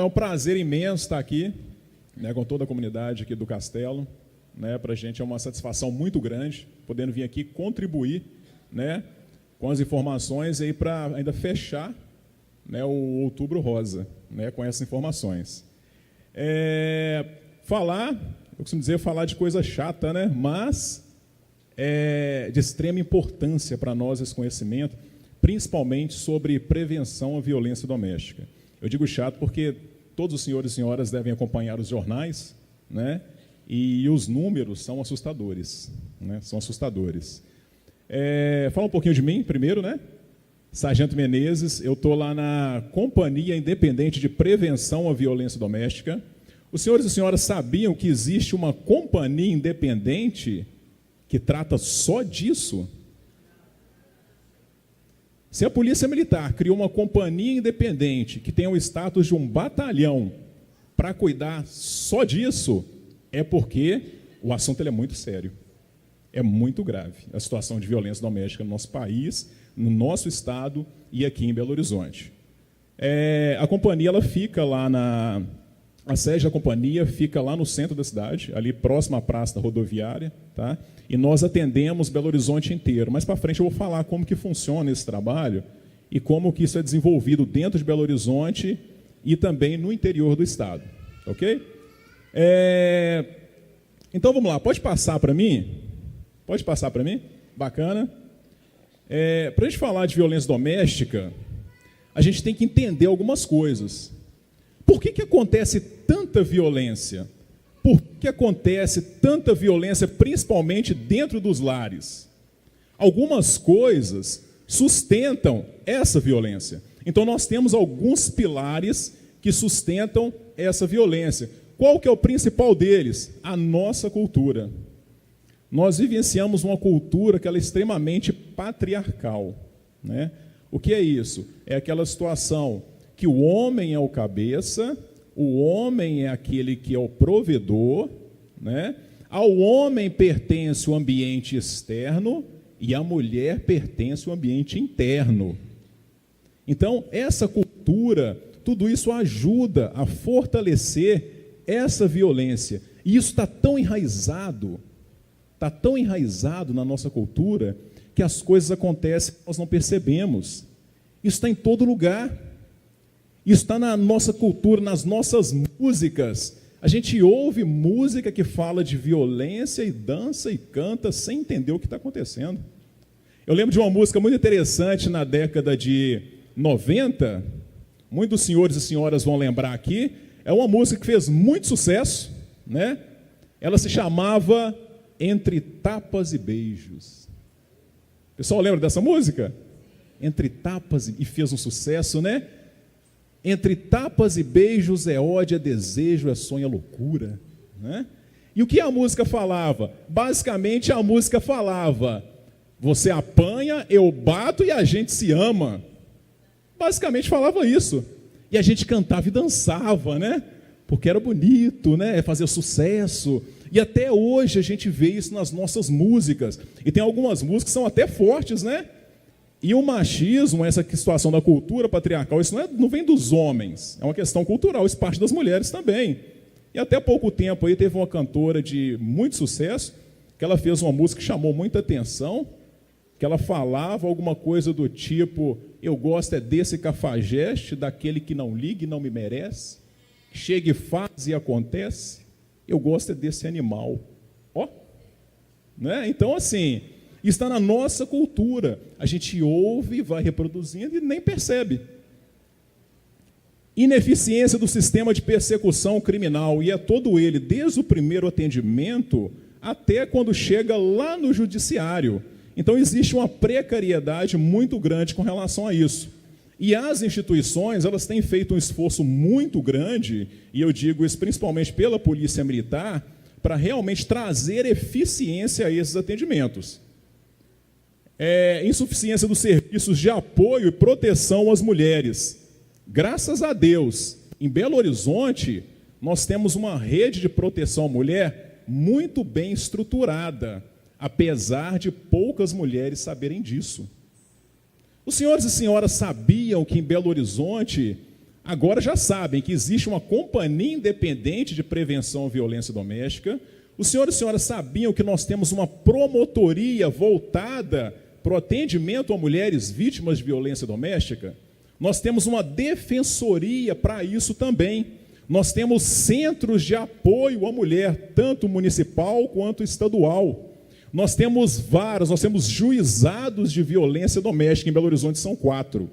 um prazer imenso estar aqui, né, com toda a comunidade aqui do Castelo. Né, para a gente é uma satisfação muito grande, podendo vir aqui contribuir, né, com as informações aí para ainda fechar, né, o Outubro Rosa, né, com essas informações. Eu costumo dizer, falar de coisa chata, né, mas é de extrema importância para nós esse conhecimento, principalmente sobre prevenção à violência doméstica. Eu digo chato porque todos os senhores e senhoras devem acompanhar os jornais, né, e os números são assustadores, né, são assustadores. Fala um pouquinho de mim primeiro, né? Sargento Menezes, eu estou lá na Companhia Independente de Prevenção à Violência Doméstica. Os senhores e senhoras sabiam que existe uma companhia independente que trata só disso? Se a Polícia Militar criou uma companhia independente que tem o status de um batalhão para cuidar só disso, é porque o assunto ele é muito sério. É muito grave a situação de violência doméstica no nosso país, no nosso estado e aqui em Belo Horizonte. A companhia ela fica lá a sede da companhia fica lá no centro da cidade, ali próximo à praça da rodoviária, tá? E nós atendemos Belo Horizonte inteiro. Mais para frente eu vou falar como que funciona esse trabalho e como que isso é desenvolvido dentro de Belo Horizonte e também no interior do estado, ok? Então vamos lá, pode passar para mim? Pode passar para mim? Bacana. Para a gente falar de violência doméstica, a gente tem que entender algumas coisas. Por que acontece tanta violência? Por que acontece tanta violência, principalmente dentro dos lares? Algumas coisas sustentam essa violência. Então nós temos alguns pilares que sustentam essa violência. Qual que é o principal deles? A nossa cultura. Nós vivenciamos uma cultura que ela é extremamente patriarcal, né? O que é isso? É aquela situação que o homem é o cabeça, o homem é aquele que é o provedor, né? Ao homem pertence o ambiente externo e à mulher pertence o ambiente interno. Então, essa cultura, tudo isso ajuda a fortalecer essa violência. E isso está tão enraizado na nossa cultura, que as coisas acontecem e nós não percebemos. Isso está em todo lugar. Isso está na nossa cultura, nas nossas músicas. A gente ouve música que fala de violência e dança e canta sem entender o que está acontecendo. Eu lembro de uma música muito interessante na década de 90, muitos senhores e senhoras vão lembrar aqui, é uma música que fez muito sucesso, né? Ela se chamava Entre Tapas e Beijos. O pessoal lembra dessa música? Entre tapas e fez um sucesso, né? Entre tapas e beijos é ódio, é desejo, é sonho, é loucura, né? E o que a música falava? Basicamente a música falava: você apanha, eu bato e a gente se ama. Basicamente falava isso. E a gente cantava e dançava, né? Porque era bonito, né? Fazia sucesso. E até hoje a gente vê isso nas nossas músicas. E tem algumas músicas que são até fortes, né? E o machismo, essa situação da cultura patriarcal, isso não vem dos homens. É uma questão cultural, isso parte das mulheres também. E até pouco tempo aí teve uma cantora de muito sucesso, que ela fez uma música que chamou muita atenção, que ela falava alguma coisa do tipo: eu gosto é desse cafajeste, daquele que não liga e não me merece, chega e faz e acontece, eu gosto é desse animal. Ó, né? Então assim, está na nossa cultura, a gente ouve, vai reproduzindo e nem percebe. Ineficiência do sistema de persecução criminal, e é todo ele, desde o primeiro atendimento até quando chega lá no judiciário. Então existe uma precariedade muito grande com relação a isso. E as instituições, elas têm feito um esforço muito grande, e eu digo isso principalmente pela Polícia Militar, para realmente trazer eficiência a esses atendimentos. Insuficiência dos serviços de apoio e proteção às mulheres. Graças a Deus, em Belo Horizonte, nós temos uma rede de proteção à mulher muito bem estruturada, apesar de poucas mulheres saberem disso. Os senhores e senhoras sabiam que em Belo Horizonte agora já sabem que existe uma companhia independente de prevenção à violência doméstica. Os senhores e senhoras sabiam que nós temos uma promotoria voltada para o atendimento a mulheres vítimas de violência doméstica? Nós temos uma defensoria para isso também. Nós temos centros de apoio à mulher, tanto municipal quanto estadual. Nós temos varas, nós temos juizados de violência doméstica. Em Belo Horizonte são 4.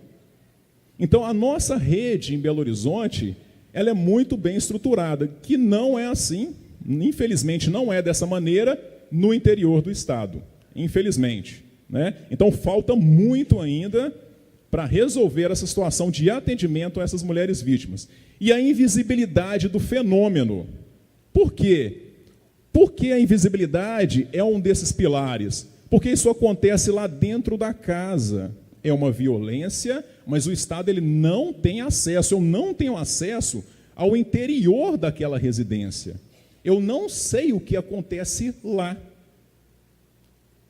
Então, a nossa rede em Belo Horizonte, ela é muito bem estruturada, que não é assim, infelizmente não é dessa maneira no interior do estado, infelizmente, né? Então, falta muito ainda para resolver essa situação de atendimento a essas mulheres vítimas. E a invisibilidade do fenômeno. Por quê? Porque a invisibilidade é um desses pilares. Porque isso acontece lá dentro da casa. É uma violência, mas o Estado ele não tem acesso. Eu não tenho acesso ao interior daquela residência. Eu não sei o que acontece lá.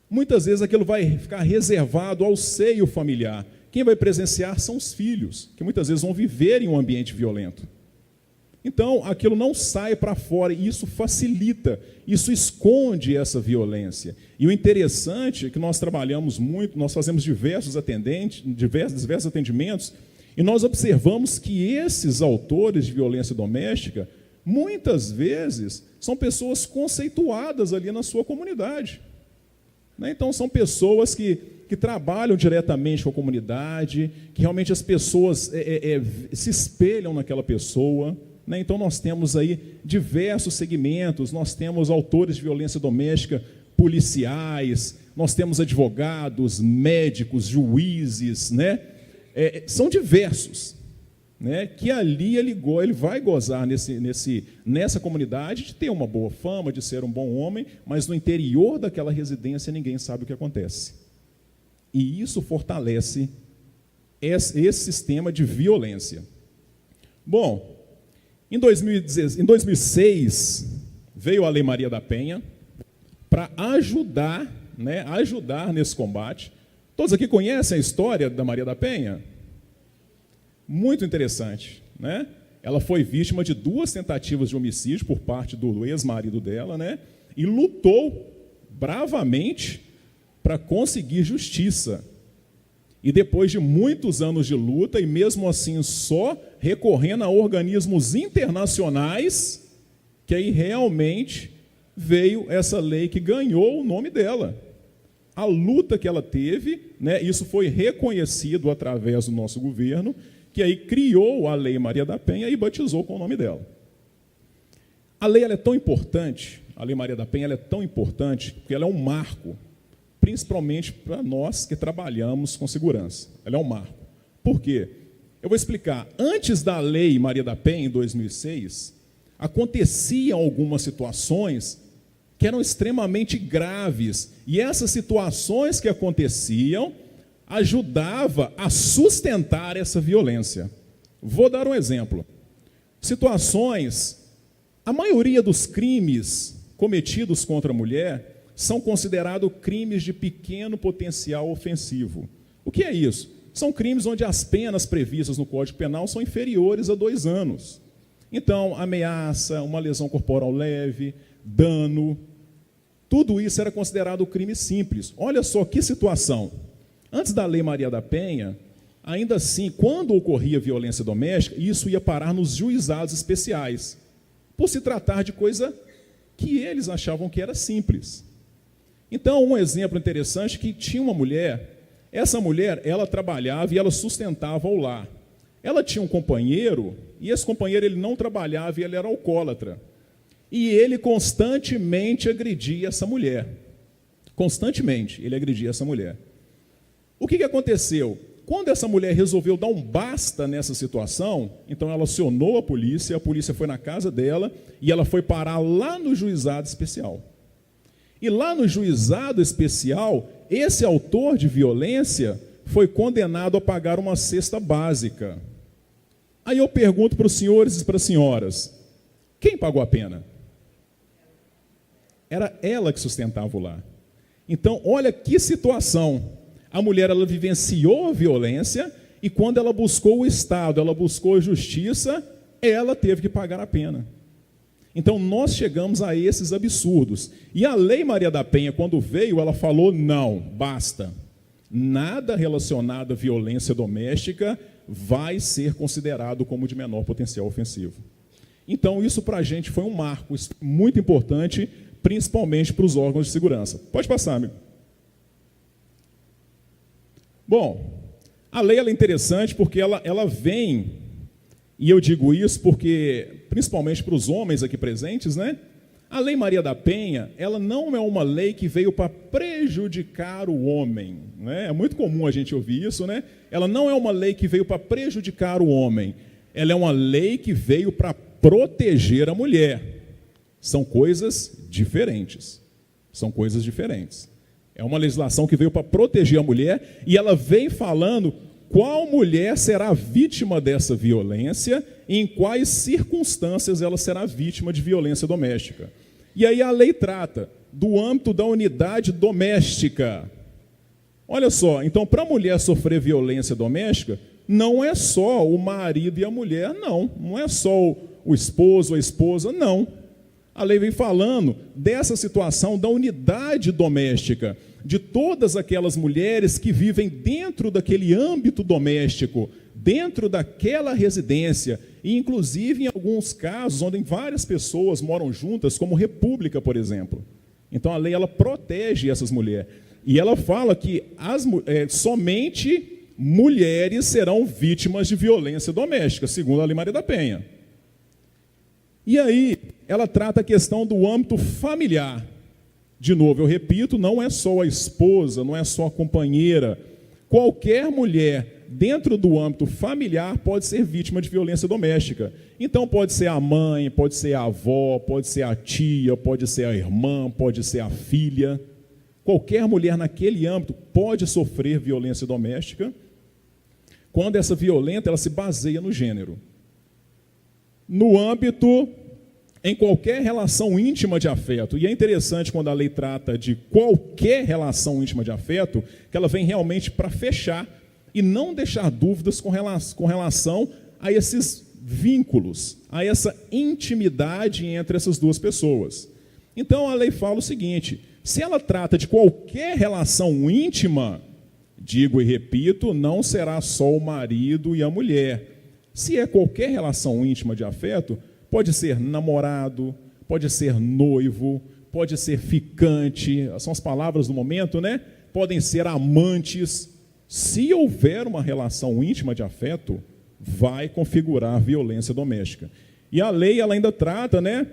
Muitas vezes aquilo vai ficar reservado ao seio familiar. Quem vai presenciar são os filhos, que muitas vezes vão viver em um ambiente violento. Então, aquilo não sai para fora, e isso facilita, isso esconde essa violência. E o interessante é que nós trabalhamos muito, nós fazemos diversos atendimentos, e nós observamos que esses autores de violência doméstica, muitas vezes, são pessoas conceituadas ali na sua comunidade. Então, são pessoas que trabalham diretamente com a comunidade, que realmente as pessoas se espelham naquela pessoa. Então, nós temos aí diversos segmentos, nós temos autores de violência doméstica, policiais, nós temos advogados, médicos, juízes, são diversos, que ali ele vai gozar nessa comunidade de ter uma boa fama, de ser um bom homem, mas no interior daquela residência ninguém sabe o que acontece. E isso fortalece esse sistema de violência. Bom, em 2006, veio a Lei Maria da Penha para ajudar nesse combate. Todos aqui conhecem a história da Maria da Penha? Muito interessante, Ela foi vítima de 2 tentativas de homicídio por parte do ex-marido dela, e lutou bravamente para conseguir justiça. E depois de muitos anos de luta, e mesmo assim só recorrendo a organismos internacionais, que aí realmente veio essa lei que ganhou o nome dela. A luta que ela teve, isso foi reconhecido através do nosso governo, que aí criou a Lei Maria da Penha e batizou com o nome dela. A lei ela é tão importante, a Lei Maria da Penha ela é tão importante, porque ela é um marco, principalmente para nós que trabalhamos com segurança. Ela é um marco. Por quê? Eu vou explicar. Antes da Lei Maria da Penha, em 2006, aconteciam algumas situações que eram extremamente graves. E essas situações que aconteciam ajudavam a sustentar essa violência. Vou dar um exemplo. Situações, a maioria dos crimes cometidos contra a mulher são considerados crimes de pequeno potencial ofensivo. O que é isso? São crimes onde as penas previstas no Código Penal são inferiores a 2 anos. Então, ameaça, uma lesão corporal leve, dano, tudo isso era considerado crime simples. Olha só que situação. Antes da Lei Maria da Penha, ainda assim, quando ocorria violência doméstica, isso ia parar nos juizados especiais, por se tratar de coisa que eles achavam que era simples. Então, um exemplo interessante é que tinha uma mulher, essa mulher, ela trabalhava e ela sustentava o lar. Ela tinha um companheiro, e esse companheiro ele não trabalhava e ele era alcoólatra. E ele constantemente agredia essa mulher. Constantemente ele agredia essa mulher. O que aconteceu? Quando essa mulher resolveu dar um basta nessa situação, então ela acionou a polícia foi na casa dela e ela foi parar lá no juizado especial. E lá no juizado especial, esse autor de violência foi condenado a pagar uma cesta básica. Aí eu pergunto para os senhores e para as senhoras, quem pagou a pena? Era ela que sustentava o lar. Então, olha que situação. A mulher ela vivenciou a violência, E quando ela buscou o Estado, ela buscou a justiça, ela teve que pagar a pena. Então nós chegamos a esses absurdos. E a Lei Maria da Penha, quando veio, ela falou: não, basta. Nada relacionado à violência doméstica vai ser considerado como de menor potencial ofensivo. Então isso para a gente foi um marco muito importante, principalmente para os órgãos de segurança. Pode passar, amigo. Bom, a lei ela é interessante porque ela vem, e eu digo isso porque, principalmente para os homens aqui presentes, né? A Lei Maria da Penha, ela não é uma lei que veio para prejudicar o homem, né? É muito comum a gente ouvir isso, né? Ela não é uma lei que veio para prejudicar o homem, ela é uma lei que veio para proteger a mulher. São coisas diferentes. São coisas diferentes. É uma legislação que veio para proteger a mulher e ela vem falando qual mulher será vítima dessa violência e em quais circunstâncias ela será vítima de violência doméstica. E aí a lei trata do âmbito da unidade doméstica. Olha só, então para a mulher sofrer violência doméstica, não é só o marido e a mulher, não é só o esposo, a esposa, não. A lei vem falando dessa situação da unidade doméstica, de todas aquelas mulheres que vivem dentro daquele âmbito doméstico, dentro daquela residência, e inclusive em alguns casos onde várias pessoas moram juntas, como república, por exemplo. Então a lei ela protege essas mulheres. E ela fala que somente mulheres serão vítimas de violência doméstica, segundo a Lei Maria da Penha. E aí ela trata a questão do âmbito familiar. De novo, eu repito, não é só a esposa, não é só a companheira. Qualquer mulher dentro do âmbito familiar pode ser vítima de violência doméstica. Então pode ser a mãe, pode ser a avó, pode ser a tia, pode ser a irmã, pode ser a filha. Qualquer mulher naquele âmbito pode sofrer violência doméstica, quando essa violência ela se baseia no gênero. No âmbito, em qualquer relação íntima de afeto, e é interessante quando a lei trata de qualquer relação íntima de afeto, que ela vem realmente para fechar e não deixar dúvidas com relação a esses vínculos, a essa intimidade entre essas duas pessoas. Então a lei fala o seguinte: se ela trata de qualquer relação íntima, digo e repito, não será só o marido e a mulher. Se é qualquer relação íntima de afeto, pode ser namorado, pode ser noivo, pode ser ficante, são as palavras do momento, né? Podem ser amantes. Se houver uma relação íntima de afeto, vai configurar violência doméstica. E a lei ela ainda trata, né?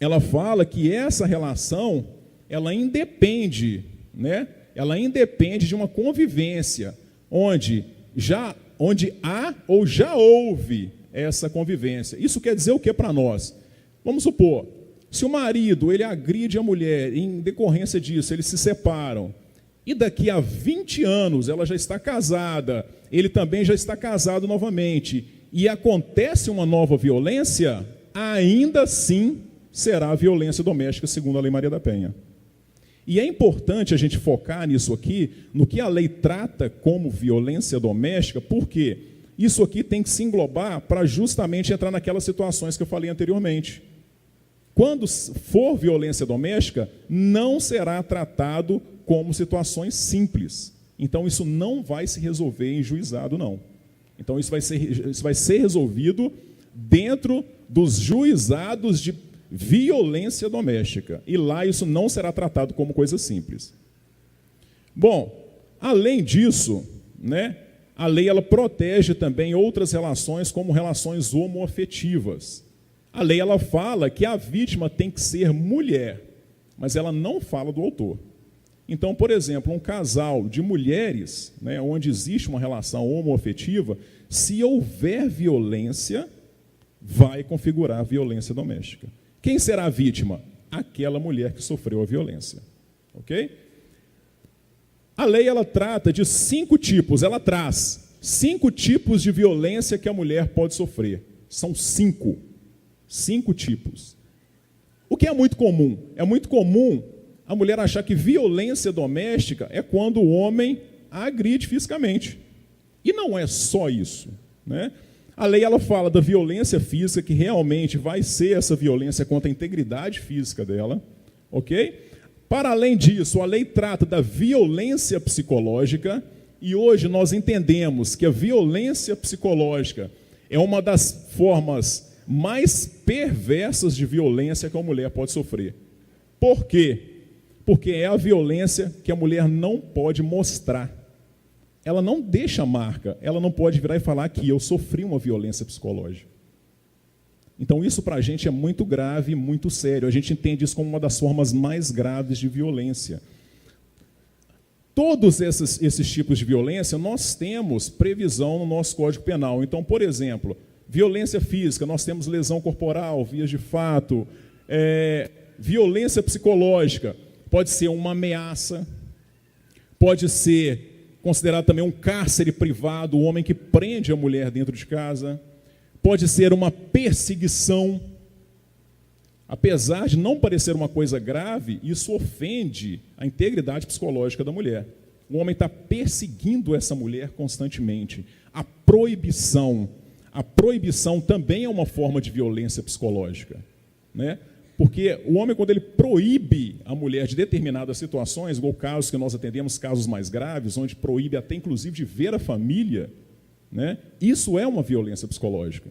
Ela fala que essa relação, ela independe, né? Ela independe de uma convivência onde há ou já houve essa convivência. Isso quer dizer o que para nós? Vamos supor, se o marido ele agride a mulher, em decorrência disso, eles se separam, e daqui a 20 anos ela já está casada, ele também já está casado novamente, e acontece uma nova violência, ainda assim será violência doméstica, segundo a Lei Maria da Penha. E é importante a gente focar nisso aqui, no que a lei trata como violência doméstica, porque isso aqui tem que se englobar para justamente entrar naquelas situações que eu falei anteriormente. Quando for violência doméstica, não será tratado como situações simples. Então isso não vai se resolver em juizado, não. Então isso vai ser resolvido dentro dos juizados de violência doméstica. E lá isso não será tratado como coisa simples. Bom, além disso, né, a lei ela protege também outras relações, como relações homoafetivas. A lei ela fala que a vítima tem que ser mulher, mas ela não fala do autor. Então, por exemplo, um casal de mulheres, né, onde existe uma relação homoafetiva, se houver violência, vai configurar violência doméstica. Quem será a vítima? Aquela mulher que sofreu a violência. Ok? A lei ela trata de 5 tipos, ela traz 5 tipos de violência que a mulher pode sofrer. São 5 tipos. O que é muito comum? É muito comum a mulher achar que violência doméstica é quando o homem a agride fisicamente. E não é só isso, né? A lei ela fala da violência física, que realmente vai ser essa violência contra a integridade física dela, ok? Para além disso, a lei trata da violência psicológica, e hoje nós entendemos que a violência psicológica é uma das formas mais perversas de violência que a mulher pode sofrer. Por quê? Porque é a violência que a mulher não pode mostrar. Ela não deixa marca, ela não pode virar e falar que eu sofri uma violência psicológica. Então isso para a gente é muito grave, muito sério. A gente entende isso como uma das formas mais graves de violência. Todos esses tipos de violência nós temos previsão no nosso Código Penal. Então, por exemplo, violência física, nós temos lesão corporal, vias de fato. Violência psicológica, pode ser uma ameaça, pode ser considerado também um cárcere privado, o homem que prende a mulher dentro de casa. Pode ser uma perseguição. Apesar de não parecer uma coisa grave, isso ofende a integridade psicológica da mulher. O homem está perseguindo essa mulher constantemente. A proibição também é uma forma de violência psicológica, né? Porque o homem, quando ele proíbe a mulher de determinadas situações, igual casos que nós atendemos, casos mais graves, onde proíbe até inclusive de ver a família, né? Isso é uma violência psicológica.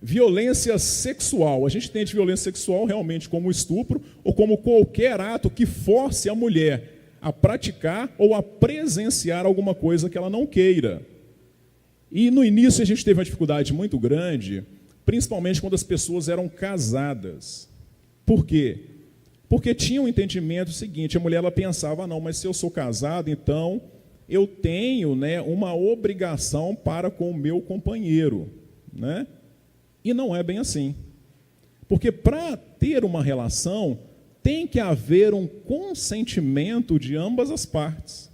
Violência sexual. A gente entende violência sexual realmente como estupro ou como qualquer ato que force a mulher a praticar ou a presenciar alguma coisa que ela não queira. E no início a gente teve uma dificuldade muito grande, principalmente quando as pessoas eram casadas. Por quê? Porque tinha um entendimento seguinte, a mulher ela pensava, não, mas se eu sou casado, então eu tenho, né, uma obrigação para com o meu companheiro, né? E não é bem assim. Porque para ter uma relação, tem que haver um consentimento de ambas as partes.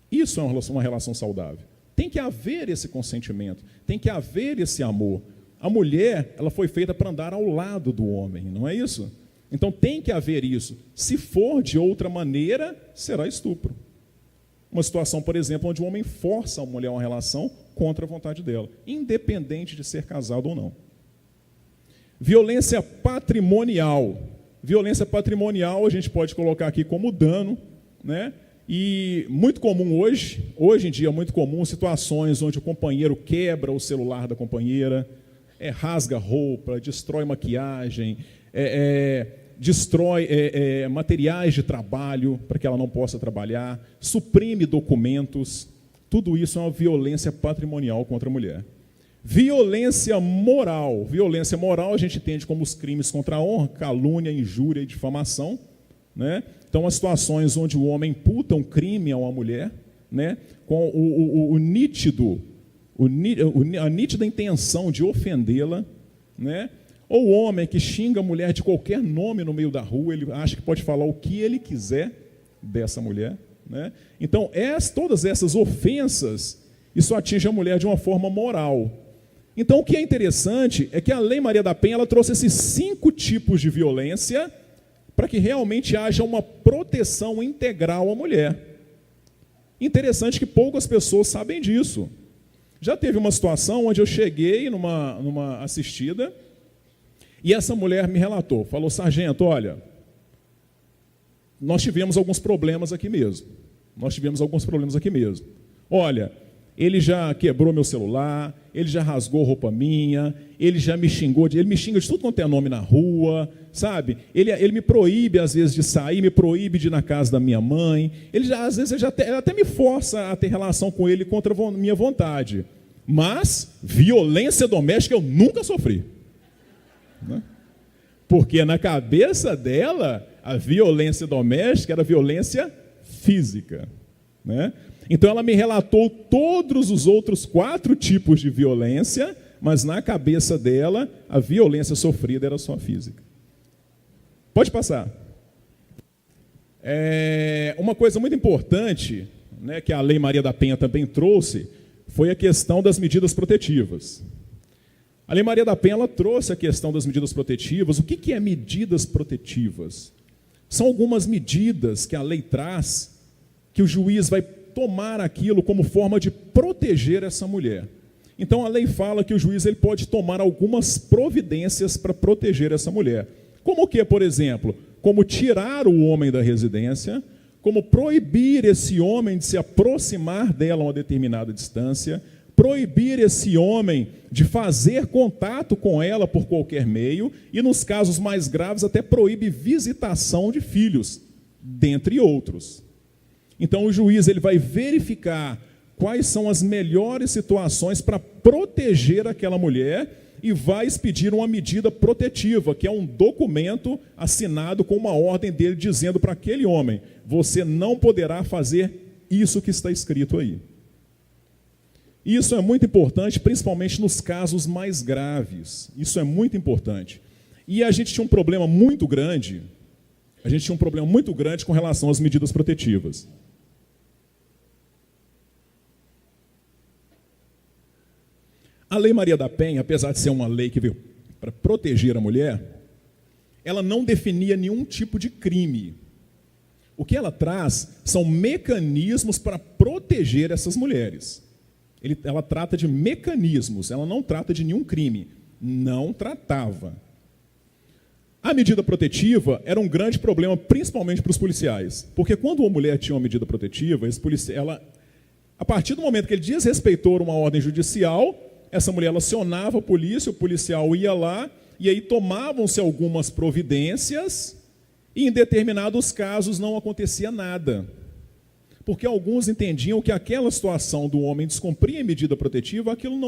Isso é uma relação saudável. Tem que haver esse consentimento, tem que haver esse amor. A mulher, ela foi feita para andar ao lado do homem, não é isso? Então tem que haver isso. Se for de outra maneira, será estupro. Uma situação, por exemplo, onde o homem força a mulher a uma relação contra a vontade dela, independente de ser casado ou não. Violência patrimonial. Violência patrimonial a gente pode colocar aqui como dano, né? E muito comum hoje em dia, muito comum situações onde o companheiro quebra o celular da companheira, rasga roupa, destrói maquiagem, destrói materiais de trabalho para que ela não possa trabalhar, suprime documentos. Tudo isso é uma violência patrimonial contra a mulher. Violência moral. Violência moral a gente entende como os crimes contra a honra, calúnia, injúria e difamação, né? Então, as situações onde o homem imputa um crime a uma mulher, né, com a nítida intenção de ofendê-la, né? Ou o homem que xinga a mulher de qualquer nome no meio da rua, ele acha que pode falar o que ele quiser dessa mulher, né? Então, todas essas ofensas, isso atinge a mulher de uma forma moral. Então, o que é interessante é que a Lei Maria da Penha ela trouxe esses 5 tipos de violência para que realmente haja uma proteção integral à mulher. Interessante que poucas pessoas sabem disso. Já teve uma situação onde eu cheguei numa assistida e essa mulher me relatou, falou, sargento, olha, nós tivemos alguns problemas aqui mesmo. Olha, ele já quebrou meu celular, ele já rasgou roupa minha, ele já me xingou, ele me xinga de tudo quanto é nome na rua, sabe? Ele me proíbe, às vezes, de sair, me proíbe de ir na casa da minha mãe, às vezes, ele até me força a ter relação com ele contra a minha vontade. Mas, violência doméstica eu nunca sofri. Né? Porque na cabeça dela, a violência doméstica era violência física, né? Então ela me relatou todos os outros 4 tipos de violência, mas na cabeça dela, a violência sofrida era só física. Pode passar. Uma coisa muito importante, né, que a Lei Maria da Penha também trouxe, foi a questão das medidas protetivas. A Lei Maria da Penha ela trouxe a questão das medidas protetivas. O que é medidas protetivas? São algumas medidas que a lei traz, que o juiz vai tomar aquilo como forma de proteção proteger essa mulher. Então a lei fala que o juiz ele pode tomar algumas providências para proteger essa mulher. Como o que, por exemplo? Como tirar o homem da residência, como proibir esse homem de se aproximar dela a uma determinada distância, proibir esse homem de fazer contato com ela por qualquer meio e, nos casos mais graves, até proíbe visitação de filhos, dentre outros. Então o juiz ele vai verificar quais são as melhores situações para proteger aquela mulher e vai expedir uma medida protetiva, que é um documento assinado com uma ordem dele dizendo para aquele homem: você não poderá fazer isso que está escrito aí. Isso é muito importante, principalmente nos casos mais graves. Isso é muito importante. E a gente tinha um problema muito grande, com relação às medidas protetivas. A Lei Maria da Penha, apesar de ser uma lei que veio para proteger a mulher, ela não definia nenhum tipo de crime. O que ela traz são mecanismos para proteger essas mulheres. Ela trata de mecanismos, ela não trata de nenhum crime. Não tratava. A medida protetiva era um grande problema, principalmente para os policiais. Porque quando uma mulher tinha uma medida protetiva, a partir do momento que ele desrespeitou uma ordem judicial, essa mulher acionava a polícia, o policial ia lá, e aí tomavam-se algumas providências, e em determinados casos não acontecia nada. Porque alguns entendiam que aquela situação do homem descumprir a medida protetiva, aquilo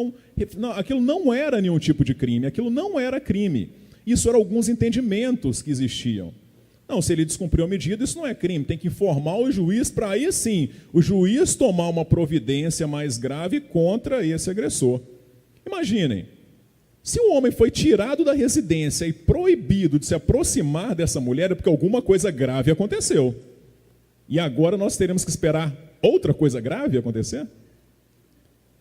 não era nenhum tipo de crime, aquilo não era crime. Isso eram alguns entendimentos que existiam. Não, se ele descumpriu a medida, isso não é crime, tem que informar o juiz para aí sim, o juiz tomar uma providência mais grave contra esse agressor. Imaginem, se o homem foi tirado da residência e proibido de se aproximar dessa mulher, é porque alguma coisa grave aconteceu. E agora nós teremos que esperar outra coisa grave acontecer?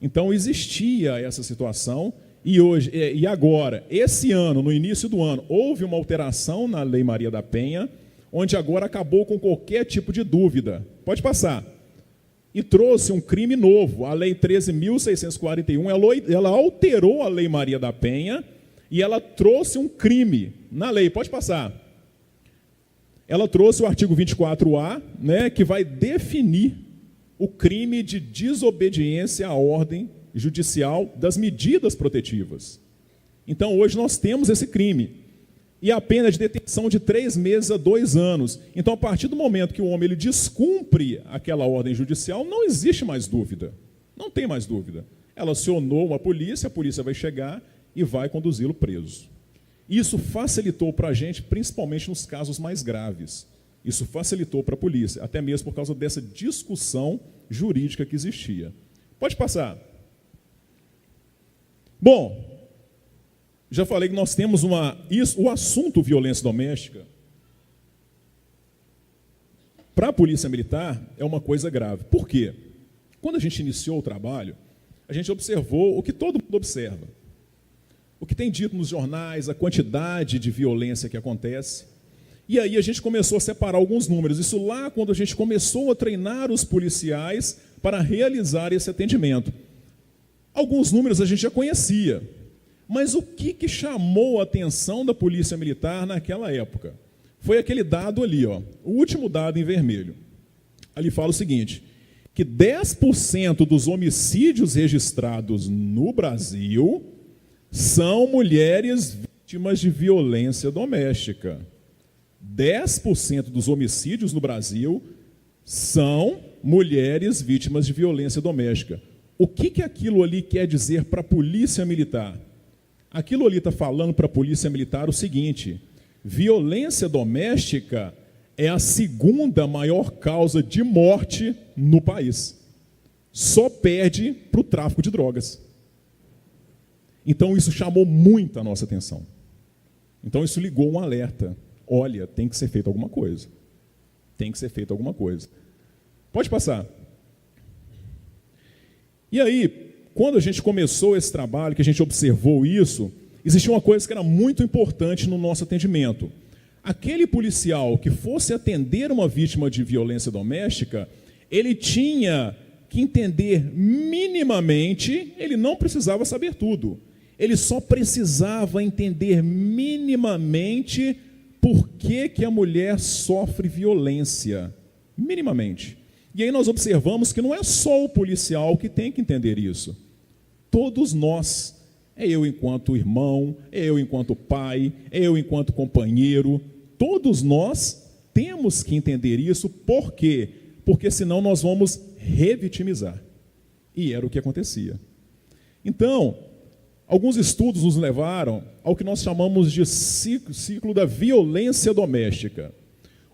Então existia essa situação, e agora, esse ano, no início do ano, houve uma alteração na Lei Maria da Penha, onde agora acabou com qualquer tipo de dúvida. Pode passar. E trouxe um crime novo, a Lei 13.641, ela alterou a Lei Maria da Penha e ela trouxe um crime na lei. Pode passar. Ela trouxe o artigo 24A, que vai definir o crime de desobediência à ordem judicial das medidas protetivas. Então, hoje nós temos esse crime. E a pena de detenção de 3 meses a 2 anos. Então, a partir do momento que o homem ele descumpre aquela ordem judicial, não existe mais dúvida. Não tem mais dúvida. Ela acionou a polícia vai chegar e vai conduzi-lo preso. Isso facilitou para a gente, principalmente nos casos mais graves. Isso facilitou para a polícia, até mesmo por causa dessa discussão jurídica que existia. Pode passar. Bom, já falei que nós temos o assunto violência doméstica, para a Polícia Militar, é uma coisa grave. Por quê? Quando a gente iniciou o trabalho, a gente observou o que todo mundo observa. O que tem dito nos jornais, a quantidade de violência que acontece. E aí a gente começou a separar alguns números. Isso lá quando a gente começou a treinar os policiais para realizar esse atendimento. Alguns números a gente já conhecia. Mas o que chamou a atenção da Polícia Militar naquela época? Foi aquele dado ali, o último dado em vermelho. Ali fala o seguinte, que 10% dos homicídios registrados no Brasil são mulheres vítimas de violência doméstica. 10% dos homicídios no Brasil são mulheres vítimas de violência doméstica. O que aquilo ali quer dizer para a Polícia Militar? Aquilo ali está falando para a Polícia Militar o seguinte: violência doméstica é a segunda maior causa de morte no país. Só perde para o tráfico de drogas. Então isso chamou muito a nossa atenção. Então isso ligou um alerta. Olha, tem que ser feito alguma coisa. Tem que ser feito alguma coisa. Pode passar. E aí, quando a gente começou esse trabalho, que a gente observou isso, existia uma coisa que era muito importante no nosso atendimento. Aquele policial que fosse atender uma vítima de violência doméstica, ele tinha que entender minimamente, ele não precisava saber tudo. Ele só precisava entender minimamente por que a mulher sofre violência. Minimamente. E aí nós observamos que não é só o policial que tem que entender isso. Todos nós, é eu enquanto irmão, é eu enquanto pai, é eu enquanto companheiro, todos nós temos que entender isso. Por quê? Porque senão nós vamos revitimizar. E era o que acontecia. Então, alguns estudos nos levaram ao que nós chamamos de ciclo da violência doméstica.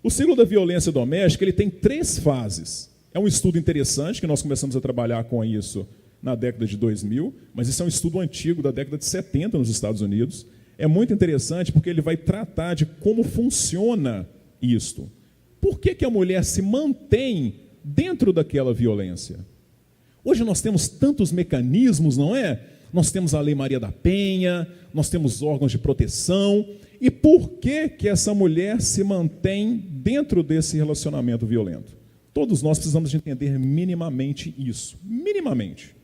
O ciclo da violência doméstica, ele tem 3 fases. É um estudo interessante, que nós começamos a trabalhar com isso na década de 2000, mas isso é um estudo antigo da década de 70 nos Estados Unidos. É muito interessante porque ele vai tratar de como funciona isto. Por que a mulher se mantém dentro daquela violência? Hoje nós temos tantos mecanismos, não é? Nós temos a Lei Maria da Penha, nós temos órgãos de proteção. E por que essa mulher se mantém dentro desse relacionamento violento? Todos nós precisamos de entender minimamente isso. Minimamente.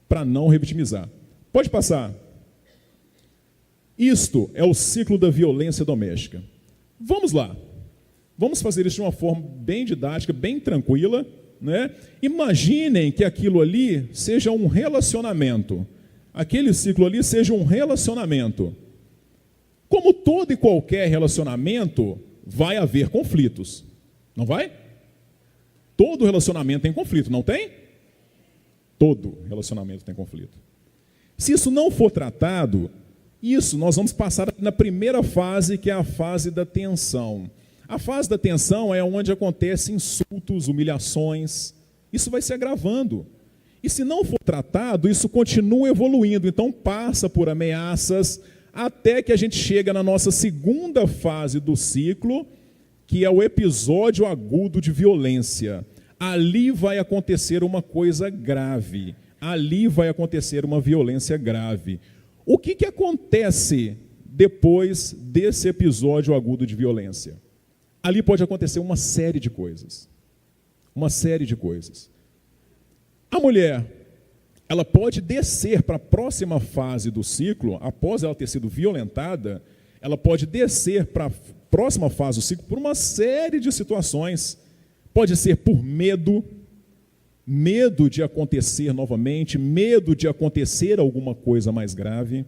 Para não revitimizar. Pode passar. Isto é o ciclo da violência doméstica. Vamos lá. Vamos fazer isso de uma forma bem didática, bem tranquila, né? Imaginem que aquilo ali seja um relacionamento. Aquele ciclo ali seja um relacionamento. Como todo e qualquer relacionamento, vai haver conflitos. Não vai? Todo relacionamento tem conflito, não tem? Todo relacionamento tem conflito. Se isso não for tratado, nós vamos passar na primeira fase, que é a fase da tensão. A fase da tensão é onde acontecem insultos, humilhações. Isso vai se agravando. E se não for tratado, isso continua evoluindo. Então passa por ameaças, até que a gente chega na nossa segunda fase do ciclo, que é o episódio agudo de violência. Ali vai acontecer uma coisa grave. Ali vai acontecer uma violência grave. O que acontece depois desse episódio agudo de violência? Ali pode acontecer uma série de coisas. Uma série de coisas. A mulher, ela pode descer para a próxima fase do ciclo, após ela ter sido violentada, ela pode descer para a próxima fase do ciclo por uma série de situações. Pode ser por medo de acontecer novamente, medo de acontecer alguma coisa mais grave,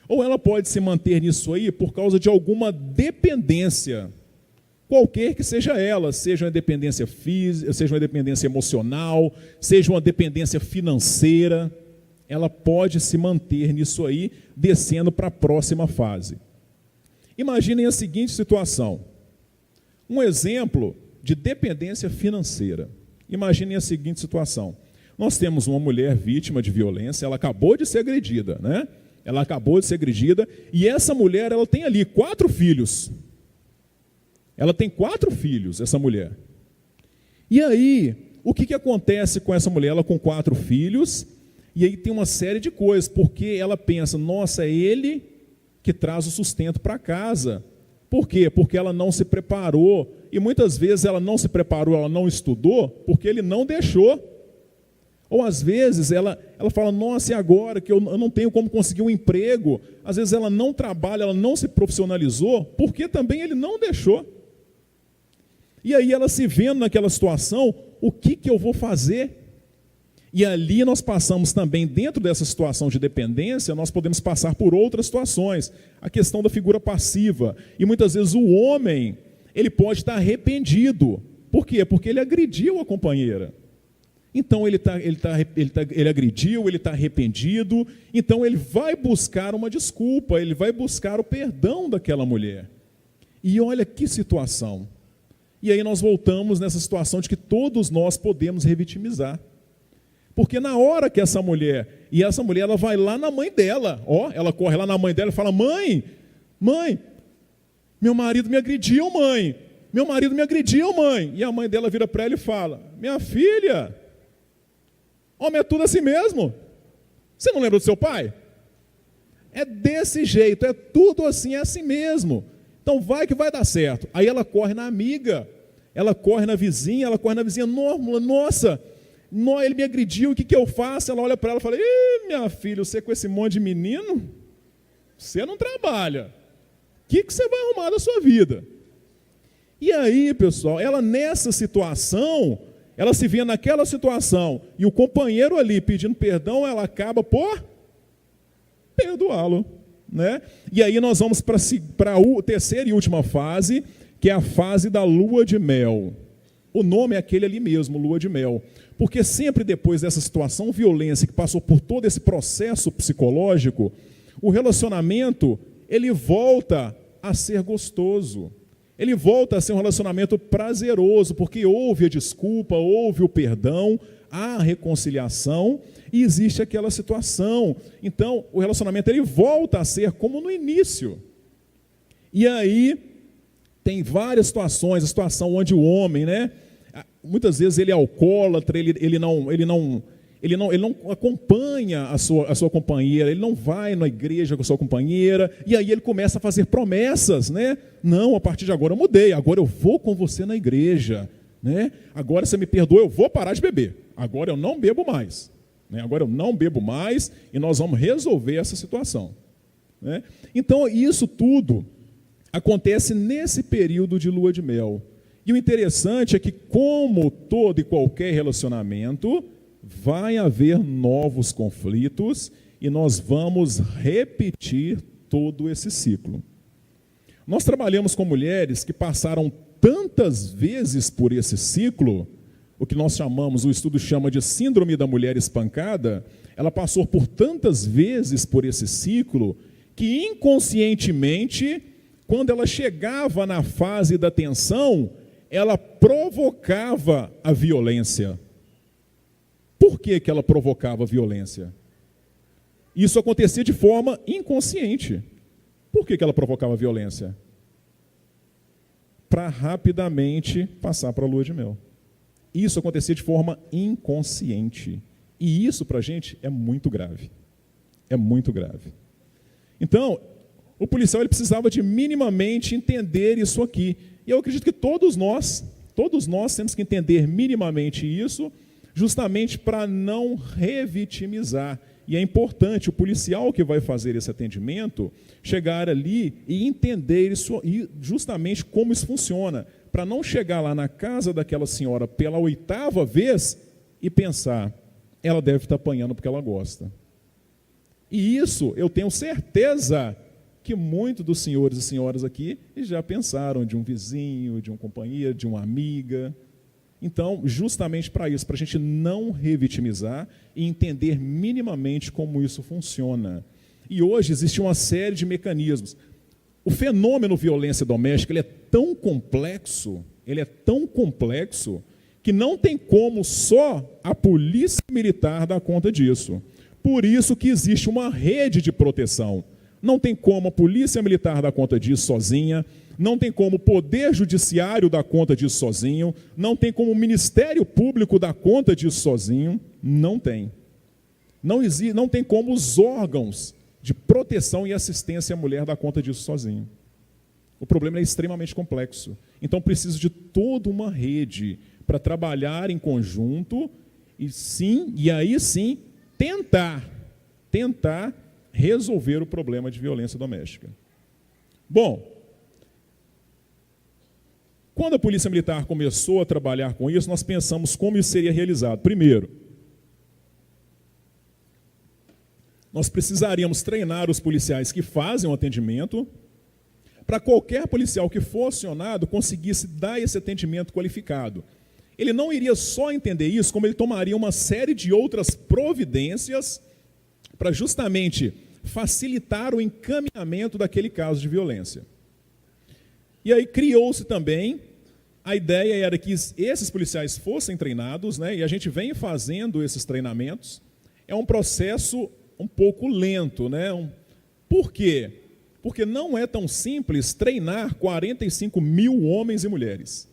ou ela pode se manter nisso aí por causa de alguma dependência, qualquer que seja ela, seja uma dependência física, seja uma dependência emocional, seja uma dependência financeira, ela pode se manter nisso aí, descendo para a próxima fase. Imaginem a seguinte situação, um exemplo de dependência financeira. Imaginem a seguinte situação, nós temos uma mulher vítima de violência, ela acabou de ser agredida, né? Ela acabou de ser agredida, e essa mulher, ela tem ali 4 filhos. Ela tem 4 filhos, essa mulher. E aí, o que acontece com essa mulher? Ela com 4 filhos, e aí tem uma série de coisas, porque ela pensa, nossa, é ele que traz o sustento para casa. Por quê? Porque ela não se preparou, e muitas vezes ela não se preparou, ela não estudou, porque ele não deixou. Ou às vezes ela fala, nossa, e agora que eu não tenho como conseguir um emprego? Às vezes ela não trabalha, ela não se profissionalizou, porque também ele não deixou. E aí ela se vendo naquela situação, o que eu vou fazer? E ali nós passamos também, dentro dessa situação de dependência, nós podemos passar por outras situações. A questão da figura passiva. E muitas vezes o homem, ele pode estar arrependido. Por quê? Porque ele agrediu a companheira. Então ele agrediu, ele está arrependido, então ele vai buscar uma desculpa, ele vai buscar o perdão daquela mulher. E olha que situação. E aí nós voltamos nessa situação de que todos nós podemos revitimizar. Porque na hora que essa mulher ela vai lá na mãe dela, ela corre lá na mãe dela e fala, mãe, meu marido me agrediu, mãe. Meu marido me agrediu, mãe. E a mãe dela vira para ela e fala, minha filha, homem é tudo assim mesmo. Você não lembra do seu pai? É desse jeito, é tudo assim, é assim mesmo. Então vai que vai dar certo. Aí ela corre na amiga, ela corre na vizinha, nossa, Ele me agrediu, o que eu faço? Ela olha para ela e fala, minha filha, você com esse monte de menino, você não trabalha. O que você vai arrumar da sua vida? E aí, pessoal, ela nessa situação, ela se vê naquela situação, e o companheiro ali pedindo perdão, ela acaba por perdoá-lo, né? E aí nós vamos para a terceira e última fase, que é a fase da lua de mel. O nome é aquele ali mesmo, lua de mel. Porque sempre depois dessa situação, violência, que passou por todo esse processo psicológico, o relacionamento, ele volta a ser gostoso. Ele volta a ser um relacionamento prazeroso, porque houve a desculpa, houve o perdão, há a reconciliação e existe aquela situação. Então, o relacionamento ele volta a ser como no início. E aí, tem várias situações, a situação onde o homem, né, muitas vezes ele é alcoólatra, ele não acompanha a sua companheira, ele não vai na igreja com a sua companheira, e aí ele começa a fazer promessas, né? Não, a partir de agora eu mudei, agora eu vou com você na igreja, né? Agora você me perdoa, eu vou parar de beber, agora eu não bebo mais, né? Agora eu não bebo mais e nós vamos resolver essa situação, né? Então isso tudo acontece nesse período de lua de mel. E o interessante é que, como todo e qualquer relacionamento, vai haver novos conflitos e nós vamos repetir todo esse ciclo. Nós trabalhamos com mulheres que passaram tantas vezes por esse ciclo, o que nós chamamos, o estudo chama de síndrome da mulher espancada. Ela passou por tantas vezes por esse ciclo que inconscientemente, quando ela chegava na fase da tensão, ela provocava a violência. Por que ela provocava a violência? Isso acontecia de forma inconsciente. Por que ela provocava a violência? Para rapidamente passar para a lua de mel. Isso acontecia de forma inconsciente. E isso para a gente é muito grave. É muito grave. Então, o policial ele precisava de minimamente entender isso aqui. E eu acredito que todos nós temos que entender minimamente isso, justamente para não revitimizar. E é importante o policial que vai fazer esse atendimento chegar ali e entender isso, e justamente como isso funciona, para não chegar lá na casa daquela senhora pela 8ª vez e pensar, ela deve estar apanhando porque ela gosta. E isso eu tenho certeza que muitos dos senhores e senhoras aqui já pensaram de um vizinho, de um companheiro, de uma amiga. Então, justamente para isso, para a gente não revitimizar e entender minimamente como isso funciona. E hoje existe uma série de mecanismos. O fenômeno violência doméstica ele é tão complexo, que não tem como só a polícia militar dar conta disso. Por isso que existe uma rede de proteção. Não tem como a polícia militar dar conta disso sozinha, não tem como o poder judiciário dar conta disso sozinho, não tem como o Ministério Público dar conta disso sozinho, não tem. Não tem como os órgãos de proteção e assistência à mulher dar conta disso sozinho. O problema é extremamente complexo. Então precisa de toda uma rede para trabalhar em conjunto e aí sim tentar resolver o problema de violência doméstica. Bom, quando a Polícia Militar começou a trabalhar com isso, nós pensamos como isso seria realizado. Primeiro, nós precisaríamos treinar os policiais que fazem o atendimento, para qualquer policial que for acionado conseguisse dar esse atendimento qualificado. Ele não iria só entender isso, como ele tomaria uma série de outras providências para justamente facilitar o encaminhamento daquele caso de violência. E aí criou-se também, a ideia era que esses policiais fossem treinados, né, e a gente vem fazendo esses treinamentos. É um processo um pouco lento, né? Por quê? Porque não é tão simples treinar 45 mil homens e mulheres.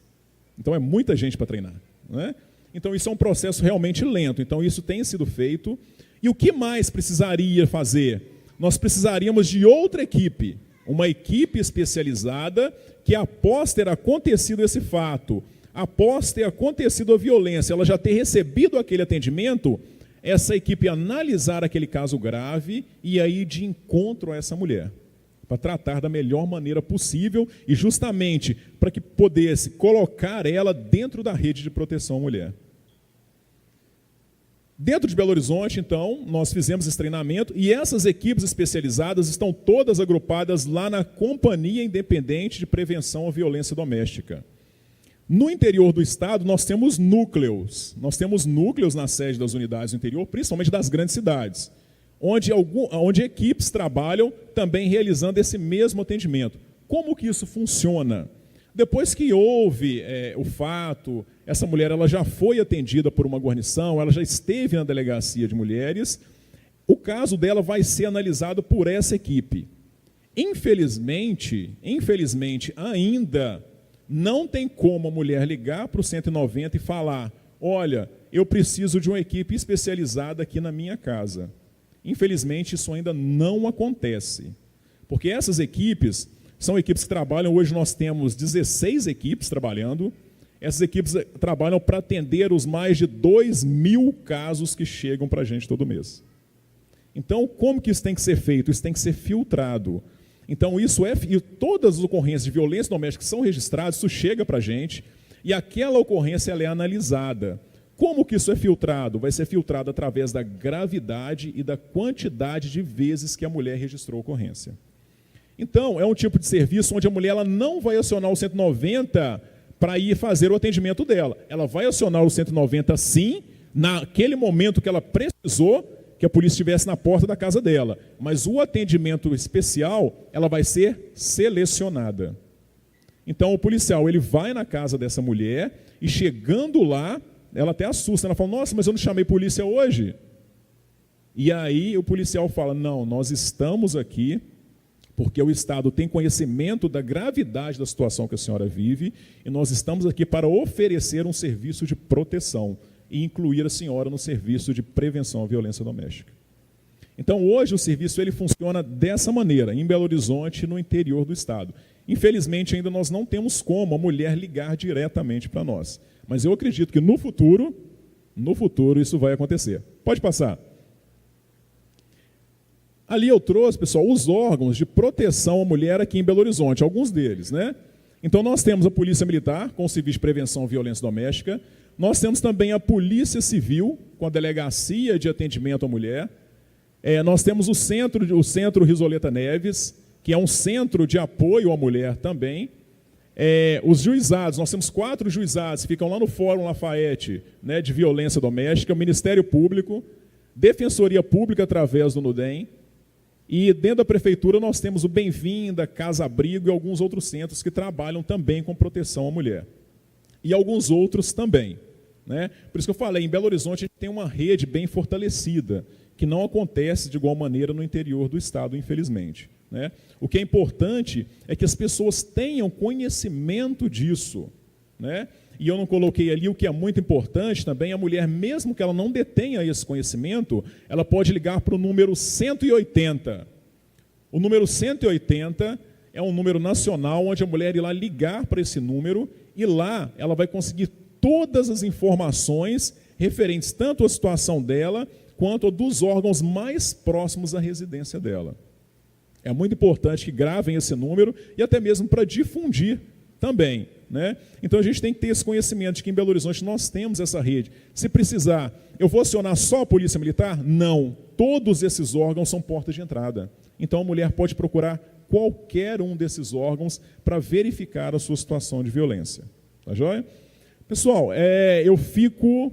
Então é muita gente para treinar, né? Então isso é um processo realmente lento. Então isso tem sido feito. E o que mais precisaria fazer? Nós precisaríamos de outra equipe, uma equipe especializada que, após ter acontecido esse fato, após ter acontecido a violência, ela já ter recebido aquele atendimento, essa equipe analisar aquele caso grave e aí de encontro a essa mulher, para tratar da melhor maneira possível e justamente para que pudesse colocar ela dentro da rede de proteção à mulher. Dentro de Belo Horizonte, então, nós fizemos esse treinamento e essas equipes especializadas estão todas agrupadas lá na Companhia Independente de Prevenção à Violência Doméstica. No interior do estado, nós temos núcleos. Nós temos núcleos na sede das unidades do interior, principalmente das grandes cidades, onde equipes trabalham também realizando esse mesmo atendimento. Como que isso funciona? Depois que houve o fato, essa mulher ela já foi atendida por uma guarnição, ela já esteve na delegacia de mulheres, o caso dela vai ser analisado por essa equipe. Infelizmente ainda não tem como a mulher ligar para o 190 e falar, olha, eu preciso de uma equipe especializada aqui na minha casa. Infelizmente isso ainda não acontece, porque essas equipes são equipes que trabalham, hoje nós temos 16 equipes trabalhando, essas equipes trabalham para atender os mais de 2.000 casos que chegam para a gente todo mês. Então, como que isso tem que ser feito? Isso tem que ser filtrado. Então, e todas as ocorrências de violência doméstica que são registradas, isso chega para a gente, e aquela ocorrência ela é analisada. Como que isso é filtrado? Vai ser filtrado através da gravidade e da quantidade de vezes que a mulher registrou a ocorrência. Então, é um tipo de serviço onde a mulher ela não vai acionar o 190 para ir fazer o atendimento dela. Ela vai acionar o 190 sim, naquele momento que ela precisou que a polícia estivesse na porta da casa dela. Mas o atendimento especial, ela vai ser selecionada. Então, o policial ele vai na casa dessa mulher e chegando lá, ela até assusta. Ela fala, nossa, mas eu não chamei polícia hoje? E aí o policial fala, não, nós estamos aqui porque o Estado tem conhecimento da gravidade da situação que a senhora vive e nós estamos aqui para oferecer um serviço de proteção e incluir a senhora no serviço de prevenção à violência doméstica. Então, hoje o serviço ele funciona dessa maneira, em Belo Horizonte, no interior do Estado. Infelizmente, ainda nós não temos como a mulher ligar diretamente para nós. Mas eu acredito que no futuro isso vai acontecer. Pode passar. Ali eu trouxe, pessoal, os órgãos de proteção à mulher aqui em Belo Horizonte, alguns deles, né? Então nós temos a Polícia Militar, com o Serviço de Prevenção à Violência Doméstica, nós temos também a Polícia Civil, com a Delegacia de Atendimento à Mulher, nós temos o Centro Risoleta Neves, que é um centro de apoio à mulher também, os juizados, nós temos 4 juizados que ficam lá no Fórum Lafayette, né, de violência doméstica, o Ministério Público, Defensoria Pública através do NUDEM, e dentro da prefeitura nós temos o Bem-vinda, Casa Abrigo e alguns outros centros que trabalham também com proteção à mulher. E alguns outros também, né? Por isso que eu falei, em Belo Horizonte a gente tem uma rede bem fortalecida, que não acontece de igual maneira no interior do estado, infelizmente, né? O que é importante é que as pessoas tenham conhecimento disso, né? E eu não coloquei ali o que é muito importante também, a mulher, mesmo que ela não detenha esse conhecimento, ela pode ligar para o número 180. O número 180 é um número nacional, onde a mulher irá ligar para esse número e lá ela vai conseguir todas as informações referentes tanto à situação dela, quanto a dos órgãos mais próximos à residência dela. É muito importante que gravem esse número e até mesmo para difundir também, né? Então a gente tem que ter esse conhecimento de que em Belo Horizonte nós temos essa rede. Se precisar, eu vou acionar só a Polícia Militar? Não. Todos esses órgãos são portas de entrada. Então a mulher pode procurar qualquer um desses órgãos para verificar a sua situação de violência. Tá joia? Pessoal, eu fico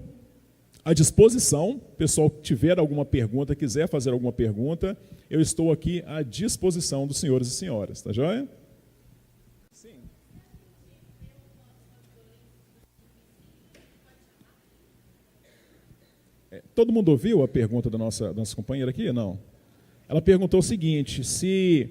à disposição. Pessoal que tiver alguma pergunta, quiser fazer alguma pergunta, eu estou aqui à disposição dos senhores e senhoras. Tá joia? Todo mundo ouviu a pergunta da nossa companheira aqui? Não. Ela perguntou o seguinte, se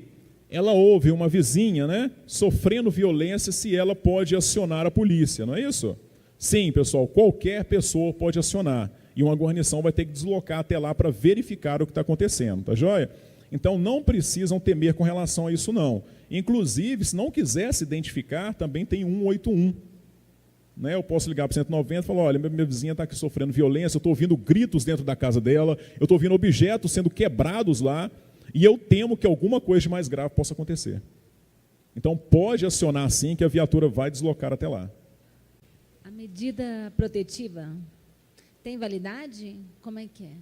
ela ouve uma vizinha, né, sofrendo violência, se ela pode acionar a polícia, não é isso? Sim, pessoal, qualquer pessoa pode acionar. E uma guarnição vai ter que deslocar até lá para verificar o que está acontecendo, tá joia? Então não precisam temer com relação a isso não. Inclusive, se não quiser se identificar, também tem 181. né? Eu posso ligar para o 190 e falar, olha, minha vizinha está aqui sofrendo violência, eu estou ouvindo gritos dentro da casa dela, eu estou ouvindo objetos sendo quebrados lá, e eu temo que alguma coisa de mais grave possa acontecer. Então pode acionar sim que a viatura vai deslocar até lá. A medida protetiva tem validade? Como é que é?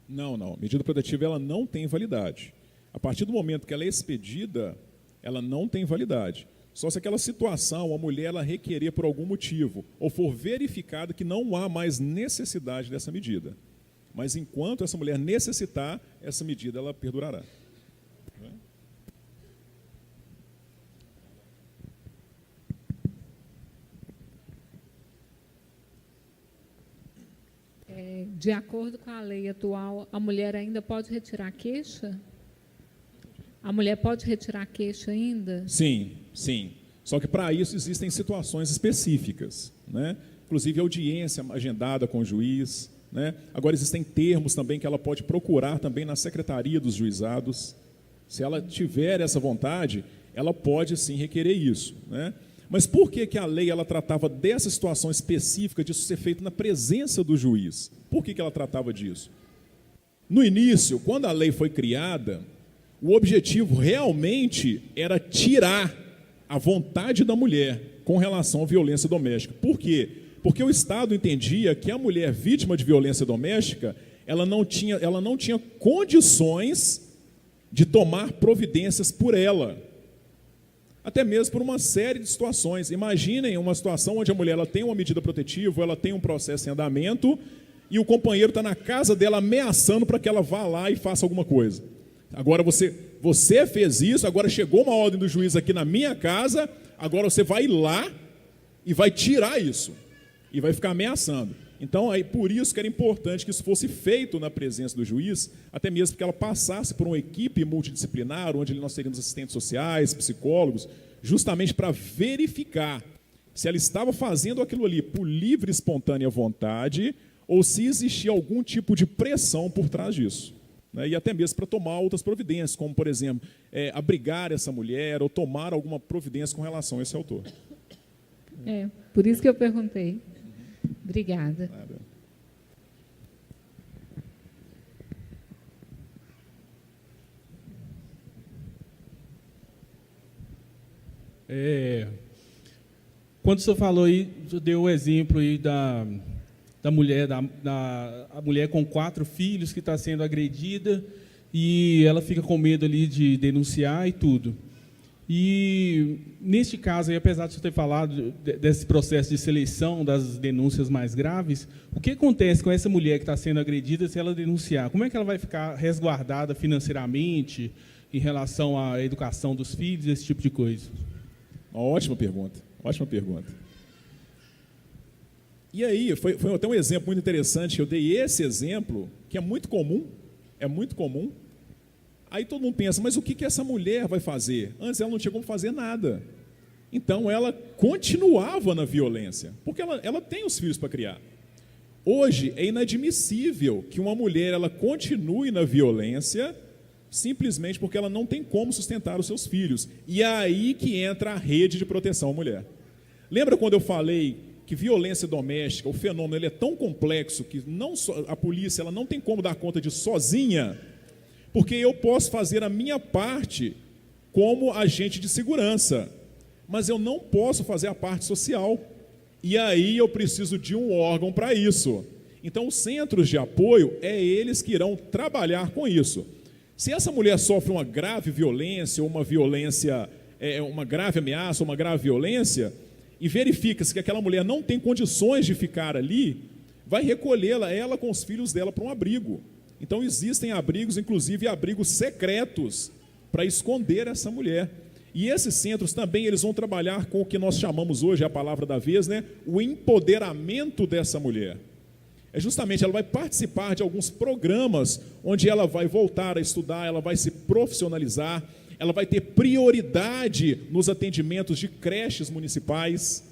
Não. A medida protetiva ela não tem validade. A partir do momento que ela é expedida, ela não tem validade. Só se aquela situação, a mulher ela requerer por algum motivo, ou for verificado que não há mais necessidade dessa medida. Mas enquanto essa mulher necessitar, essa medida ela perdurará. De acordo com a lei atual, a mulher ainda pode retirar a queixa? A mulher pode retirar a queixa ainda? Sim. Só que para isso existem situações específicas, né? Inclusive audiência agendada com o juiz, né? Agora existem termos também que ela pode procurar também na secretaria dos juizados. Se ela tiver essa vontade, ela pode sim requerer isso, né? Mas por que a lei ela tratava dessa situação específica, disso ser feito na presença do juiz? Por que ela tratava disso? No início, quando a lei foi criada, o objetivo realmente era tirar a vontade da mulher com relação à violência doméstica. Por quê? Porque o Estado entendia que a mulher vítima de violência doméstica, ela não tinha condições de tomar providências por ela. Até mesmo por uma série de situações. Imaginem uma situação onde a mulher ela tem uma medida protetiva, ela tem um processo em andamento, e o companheiro está na casa dela ameaçando para que ela vá lá e faça alguma coisa. Agora você fez isso, agora chegou uma ordem do juiz aqui na minha casa, agora você vai lá e vai tirar isso. E vai ficar ameaçando. Então, por isso que era importante que isso fosse feito na presença do juiz, até mesmo que ela passasse por uma equipe multidisciplinar, onde nós teríamos assistentes sociais, psicólogos, justamente para verificar se ela estava fazendo aquilo ali por livre e espontânea vontade ou se existia algum tipo de pressão por trás disso. Né? E até mesmo para tomar outras providências, como, por exemplo, abrigar essa mulher ou tomar alguma providência com relação a esse autor. Por isso que eu perguntei. Obrigada. Quando o senhor falou aí, deu o exemplo aí da mulher, a mulher com 4 filhos que está sendo agredida e ela fica com medo ali de denunciar e tudo. E, neste caso, aí, apesar de você ter falado desse processo de seleção das denúncias mais graves, o que acontece com essa mulher que está sendo agredida se ela denunciar? Como é que ela vai ficar resguardada financeiramente em relação à educação dos filhos, esse tipo de coisa? Ótima pergunta. E aí, foi até um exemplo muito interessante, eu dei esse exemplo, que é muito comum. Aí todo mundo pensa, mas o que essa mulher vai fazer? Antes ela não tinha como fazer nada. Então ela continuava na violência, porque ela tem os filhos para criar. Hoje é inadmissível que uma mulher ela continue na violência simplesmente porque ela não tem como sustentar os seus filhos. E é aí que entra a rede de proteção à mulher. Lembra quando eu falei que violência doméstica, o fenômeno ele é tão complexo que a polícia ela não tem como dar conta disso sozinha? Porque eu posso fazer a minha parte como agente de segurança, mas eu não posso fazer a parte social. E aí eu preciso de um órgão para isso. Então, os centros de apoio, eles que irão trabalhar com isso. Se essa mulher sofre uma grave violência, ou uma violência, uma grave ameaça, ou uma grave violência, e verifica-se que aquela mulher não tem condições de ficar ali, vai recolhê-la, ela com os filhos dela, para um abrigo. Então existem abrigos, inclusive abrigos secretos, para esconder essa mulher. E esses centros também eles vão trabalhar com o que nós chamamos hoje, a palavra da vez, né? O empoderamento dessa mulher. Justamente, ela vai participar de alguns programas onde ela vai voltar a estudar, ela vai se profissionalizar, ela vai ter prioridade nos atendimentos de creches municipais.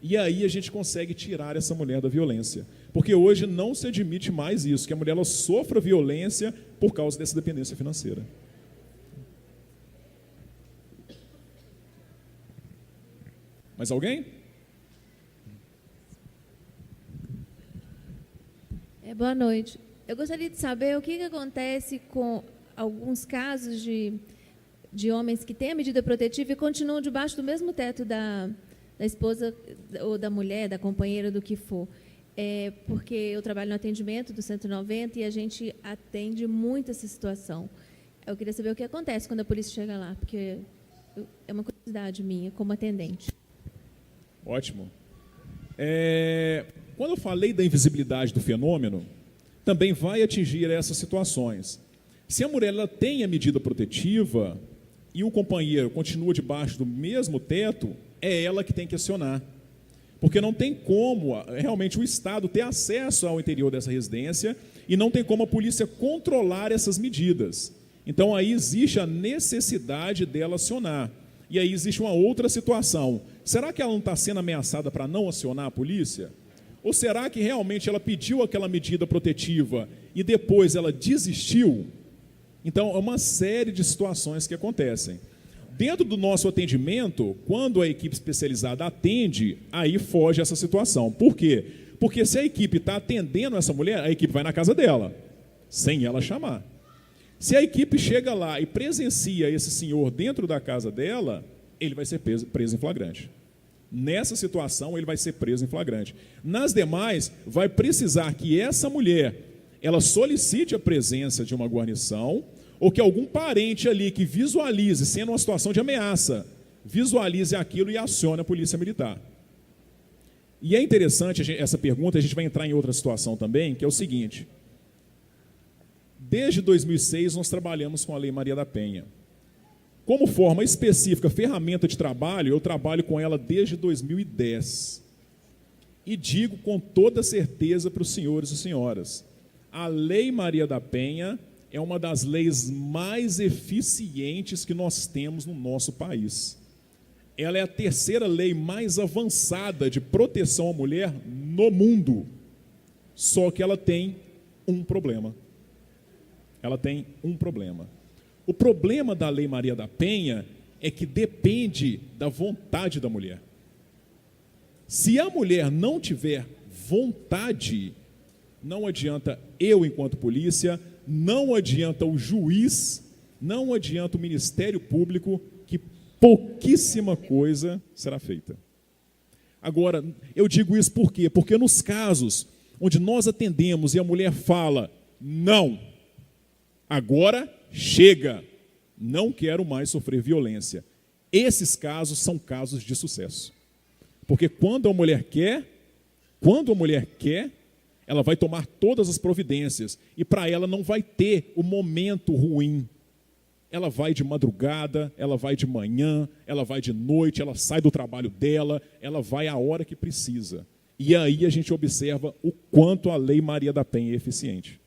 E aí a gente consegue tirar essa mulher da violência. Porque hoje não se admite mais isso, que a mulher ela sofra violência por causa dessa dependência financeira. Mais alguém? Boa noite. Eu gostaria de saber o que acontece com alguns casos de homens que têm a medida protetiva e continuam debaixo do mesmo teto da esposa ou da mulher, da companheira, do que for. Porque eu trabalho no atendimento do 190 e a gente atende muito essa situação. Eu queria saber o que acontece quando a polícia chega lá, porque é uma curiosidade minha, como atendente. Ótimo. Quando eu falei da invisibilidade do fenômeno, também vai atingir essas situações. Se a mulher ela tem a medida protetiva e o companheiro continua debaixo do mesmo teto, é ela que tem que acionar. Porque não tem como realmente o Estado ter acesso ao interior dessa residência e não tem como a polícia controlar essas medidas. Então aí existe a necessidade dela acionar. E aí existe uma outra situação. Será que ela não está sendo ameaçada para não acionar a polícia? Ou será que realmente ela pediu aquela medida protetiva e depois ela desistiu? Então, é uma série de situações que acontecem. Dentro do nosso atendimento, quando a equipe especializada atende, aí foge essa situação. Por quê? Porque se a equipe está atendendo essa mulher, a equipe vai na casa dela, sem ela chamar. Se a equipe chega lá e presencia esse senhor dentro da casa dela, ele vai ser preso em flagrante. Nessa situação, ele vai ser preso em flagrante. Nas demais, vai precisar que essa mulher ela solicite a presença de uma guarnição ou que algum parente ali que visualize, sendo uma situação de ameaça, visualize aquilo e acione a polícia militar. E é interessante essa pergunta, a gente vai entrar em outra situação também, que é o seguinte. Desde 2006, nós trabalhamos com a Lei Maria da Penha. Como forma específica, ferramenta de trabalho, eu trabalho com ela desde 2010. E digo com toda certeza para os senhores e senhoras, a Lei Maria da Penha é uma das leis mais eficientes que nós temos no nosso país. Ela é a terceira lei mais avançada de proteção à mulher no mundo. Só que ela tem um problema. Ela tem um problema. O problema da Lei Maria da Penha é que depende da vontade da mulher. Se a mulher não tiver vontade, não adianta eu, enquanto polícia, não adianta o juiz, não adianta o Ministério Público, que pouquíssima coisa será feita. Agora, eu digo isso por quê? Porque nos casos onde nós atendemos e a mulher fala, não, agora chega, não quero mais sofrer violência. Esses casos são casos de sucesso. Porque quando a mulher quer, ela vai tomar todas as providências. E para ela não vai ter o momento ruim. Ela vai de madrugada, ela vai de manhã, ela vai de noite, ela sai do trabalho dela, ela vai a hora que precisa. E aí a gente observa o quanto a Lei Maria da Penha é eficiente.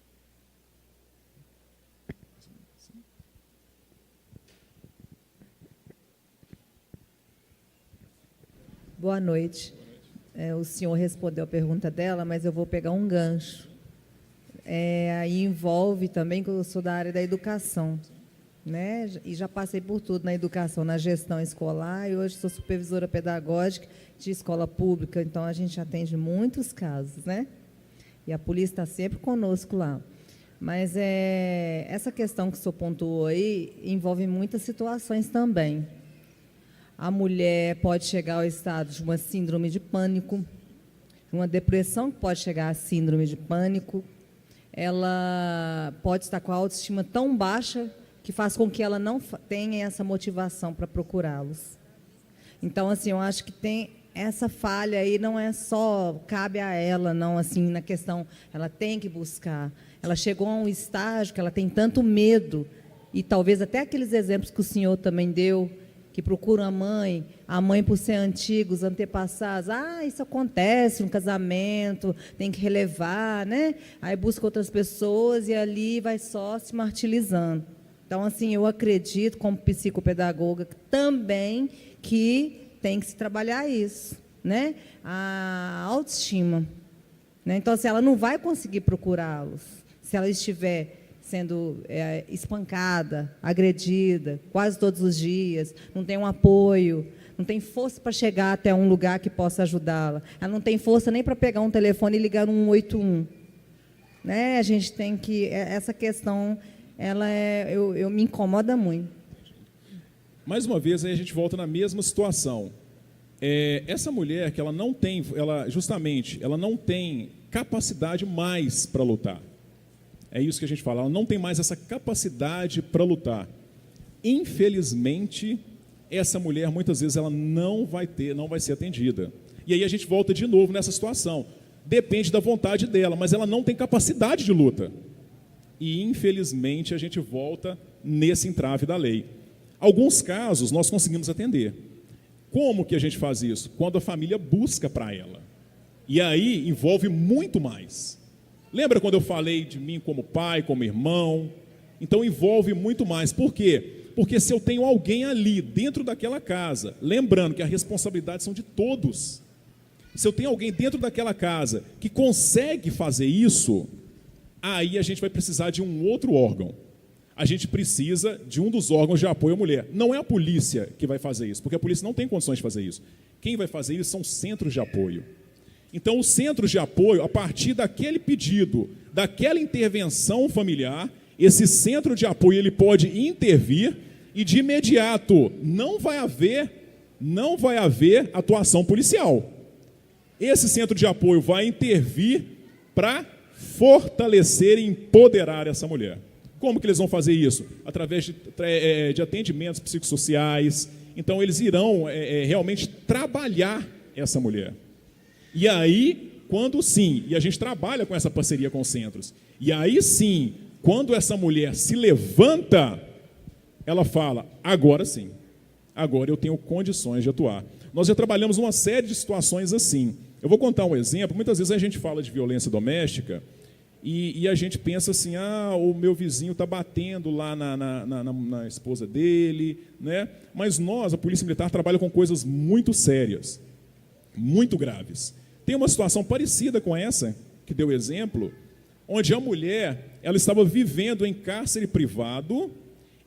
Boa noite. O senhor respondeu a pergunta dela, mas eu vou pegar um gancho. Aí envolve também, que eu sou da área da educação, né? E já passei por tudo na educação, na gestão escolar, e hoje sou supervisora pedagógica de escola pública, então a gente atende muitos casos, né? E a polícia está sempre conosco lá. Mas essa questão que o senhor pontuou aí envolve muitas situações também. A mulher pode chegar ao estado de uma síndrome de pânico, uma depressão que pode chegar à síndrome de pânico. Ela pode estar com a autoestima tão baixa que faz com que ela não tenha essa motivação para procurá-los. Então, assim, eu acho que tem essa falha aí, não é só cabe a ela, não, assim, na questão, ela tem que buscar. Ela chegou a um estágio que ela tem tanto medo, e talvez até aqueles exemplos que o senhor também deu, que procuram a mãe por ser antigos, antepassados, isso acontece no casamento, tem que relevar, né? Aí busca outras pessoas e ali vai só se martirizando. Então, assim, eu acredito, como psicopedagoga, também que tem que se trabalhar isso, né? A autoestima. Né? Então, assim, ela não vai conseguir procurá-los se ela estiver sendo espancada, agredida, quase todos os dias, não tem um apoio, não tem força para chegar até um lugar que possa ajudá-la. Ela não tem força nem para pegar um telefone e ligar no 181. né? A gente tem que... Essa questão, eu me incomoda muito. Mais uma vez, aí a gente volta na mesma situação. Essa mulher que ela não tem capacidade mais para lutar. É isso que a gente fala, ela não tem mais essa capacidade para lutar. Infelizmente, essa mulher, muitas vezes, ela não vai ser atendida. E aí a gente volta de novo nessa situação. Depende da vontade dela, mas ela não tem capacidade de luta. E, infelizmente, a gente volta nesse entrave da lei. Alguns casos nós conseguimos atender. Como que a gente faz isso? Quando a família busca para ela. E aí envolve muito mais. Lembra quando eu falei de mim como pai, como irmão? Então envolve muito mais. Por quê? Porque se eu tenho alguém ali dentro daquela casa, lembrando que a responsabilidade são de todos. Se eu tenho alguém dentro daquela casa que consegue fazer isso, aí a gente vai precisar de um outro órgão. A gente precisa de um dos órgãos de apoio à mulher. Não é a polícia que vai fazer isso, porque a polícia não tem condições de fazer isso. Quem vai fazer isso são centros de apoio. Então, os centros de apoio, a partir daquele pedido, daquela intervenção familiar, esse centro de apoio ele pode intervir e, de imediato, não vai haver atuação policial. Esse centro de apoio vai intervir para fortalecer e empoderar essa mulher. Como que eles vão fazer isso? Através de atendimentos psicossociais. Então, eles irão realmente trabalhar essa mulher. E aí, quando sim, e a gente trabalha com essa parceria com os centros, e aí sim, quando essa mulher se levanta, ela fala, agora sim, agora eu tenho condições de atuar. Nós já trabalhamos uma série de situações assim. Eu vou contar um exemplo. Muitas vezes a gente fala de violência doméstica e a gente pensa assim, o meu vizinho está batendo lá na esposa dele, né? Mas nós, a Polícia Militar, trabalha com coisas muito sérias, muito graves. Tem uma situação parecida com essa, que deu exemplo, onde a mulher ela estava vivendo em cárcere privado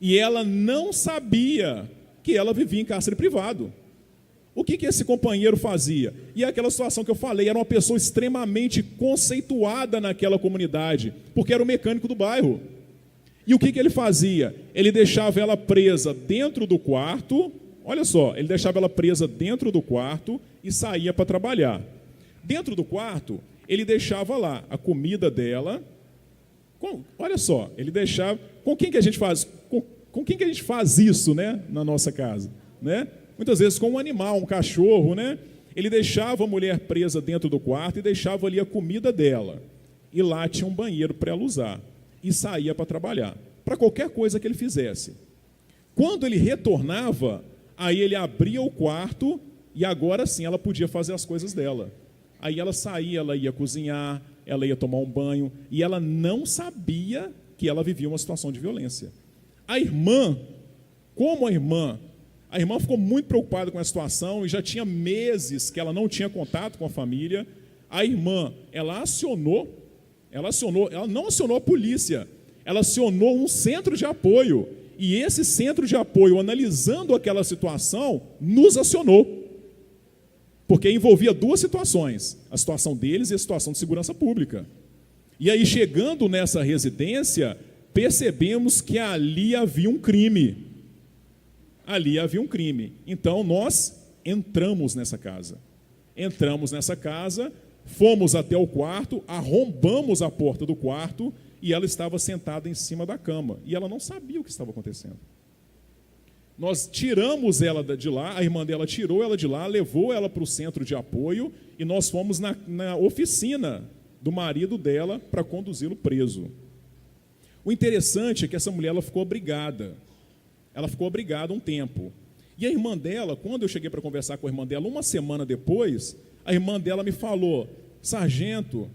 e ela não sabia que ela vivia em cárcere privado. O que esse companheiro fazia? E aquela situação que eu falei, era uma pessoa extremamente conceituada naquela comunidade, porque era o mecânico do bairro. E o que ele fazia? Ele deixava ela presa dentro do quarto, olha só, ele deixava ela presa dentro do quarto e saía para trabalhar. Dentro do quarto, ele deixava lá a comida dela, olha só, ele deixava, com quem que a gente faz? Com quem que a gente faz isso, né, na nossa casa, né? Muitas vezes com um animal, um cachorro, né? Ele deixava a mulher presa dentro do quarto e deixava ali a comida dela. E lá tinha um banheiro para ela usar. E saía para trabalhar, para qualquer coisa que ele fizesse. Quando ele retornava, aí ele abria o quarto e agora sim ela podia fazer as coisas dela. Aí ela saía, ela ia cozinhar, ela ia tomar um banho, e ela não sabia que ela vivia uma situação de violência. A irmã ficou muito preocupada com a situação e já tinha meses que ela não tinha contato com a família. A irmã, ela não acionou a polícia, ela acionou um centro de apoio. E esse centro de apoio, analisando aquela situação, nos acionou. Porque envolvia duas situações, a situação deles e a situação de segurança pública. E aí, chegando nessa residência, percebemos que ali havia um crime. Então, nós entramos nessa casa. Fomos até o quarto, arrombamos a porta do quarto e ela estava sentada em cima da cama. E ela não sabia o que estava acontecendo. Nós tiramos ela de lá, a irmã dela tirou ela de lá, levou ela para o centro de apoio e nós fomos na oficina do marido dela para conduzi-lo preso. O interessante é que essa mulher ela ficou abrigada. Ela ficou abrigada um tempo. E a irmã dela, quando eu cheguei para conversar com a irmã dela, uma semana depois, a irmã dela me falou, sargento,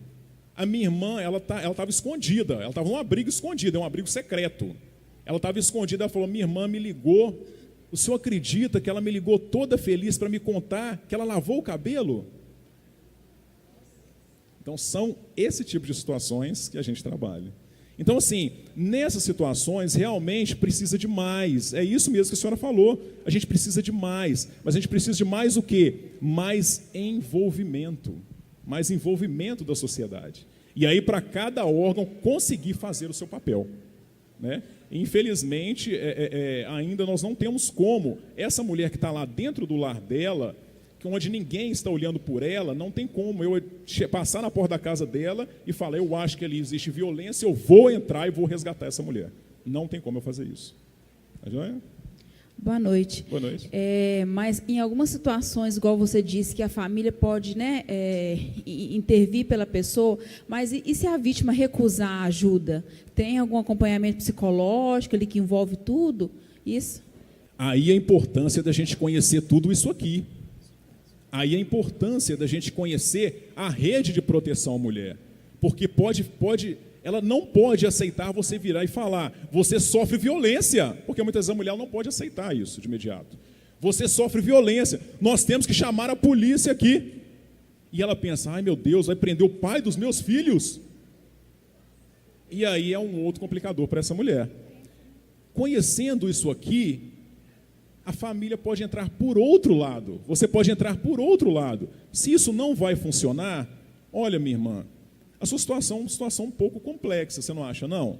a minha irmã ela estava escondida, ela estava num abrigo escondido, é um abrigo secreto. Ela estava escondida, ela falou, minha irmã me ligou, o senhor acredita que ela me ligou toda feliz para me contar que ela lavou o cabelo? Então, são esse tipo de situações que a gente trabalha. Então, assim, nessas situações, realmente precisa de mais. É isso mesmo que a senhora falou. A gente precisa de mais. Mas a gente precisa de mais o quê? Mais envolvimento. Mais envolvimento da sociedade. E aí, para cada órgão conseguir fazer o seu papel, né? Infelizmente, ainda nós não temos como essa mulher que está lá dentro do lar dela, onde ninguém está olhando por ela, não tem como eu passar na porta da casa dela e falar, eu acho que ali existe violência, eu vou entrar e vou resgatar essa mulher. Não tem como eu fazer isso. Tá joia? Boa noite. Boa noite. Mas em algumas situações, igual você disse, que a família pode, né, intervir pela pessoa, mas e se a vítima recusar a ajuda? Tem algum acompanhamento psicológico ali que envolve tudo? Isso? Aí a importância da gente conhecer tudo isso aqui. Aí a importância da gente conhecer a rede de proteção à mulher. Porque ela não pode aceitar você virar e falar, você sofre violência, porque muitas vezes a mulher não pode aceitar isso de imediato. Você sofre violência, nós temos que chamar a polícia aqui. E ela pensa, ai meu Deus, vai prender o pai dos meus filhos? E aí é um outro complicador para essa mulher. Conhecendo isso aqui, a família pode entrar por outro lado. Você pode entrar por outro lado. Se isso não vai funcionar, olha, minha irmã, a sua situação é uma situação um pouco complexa, você não acha, não?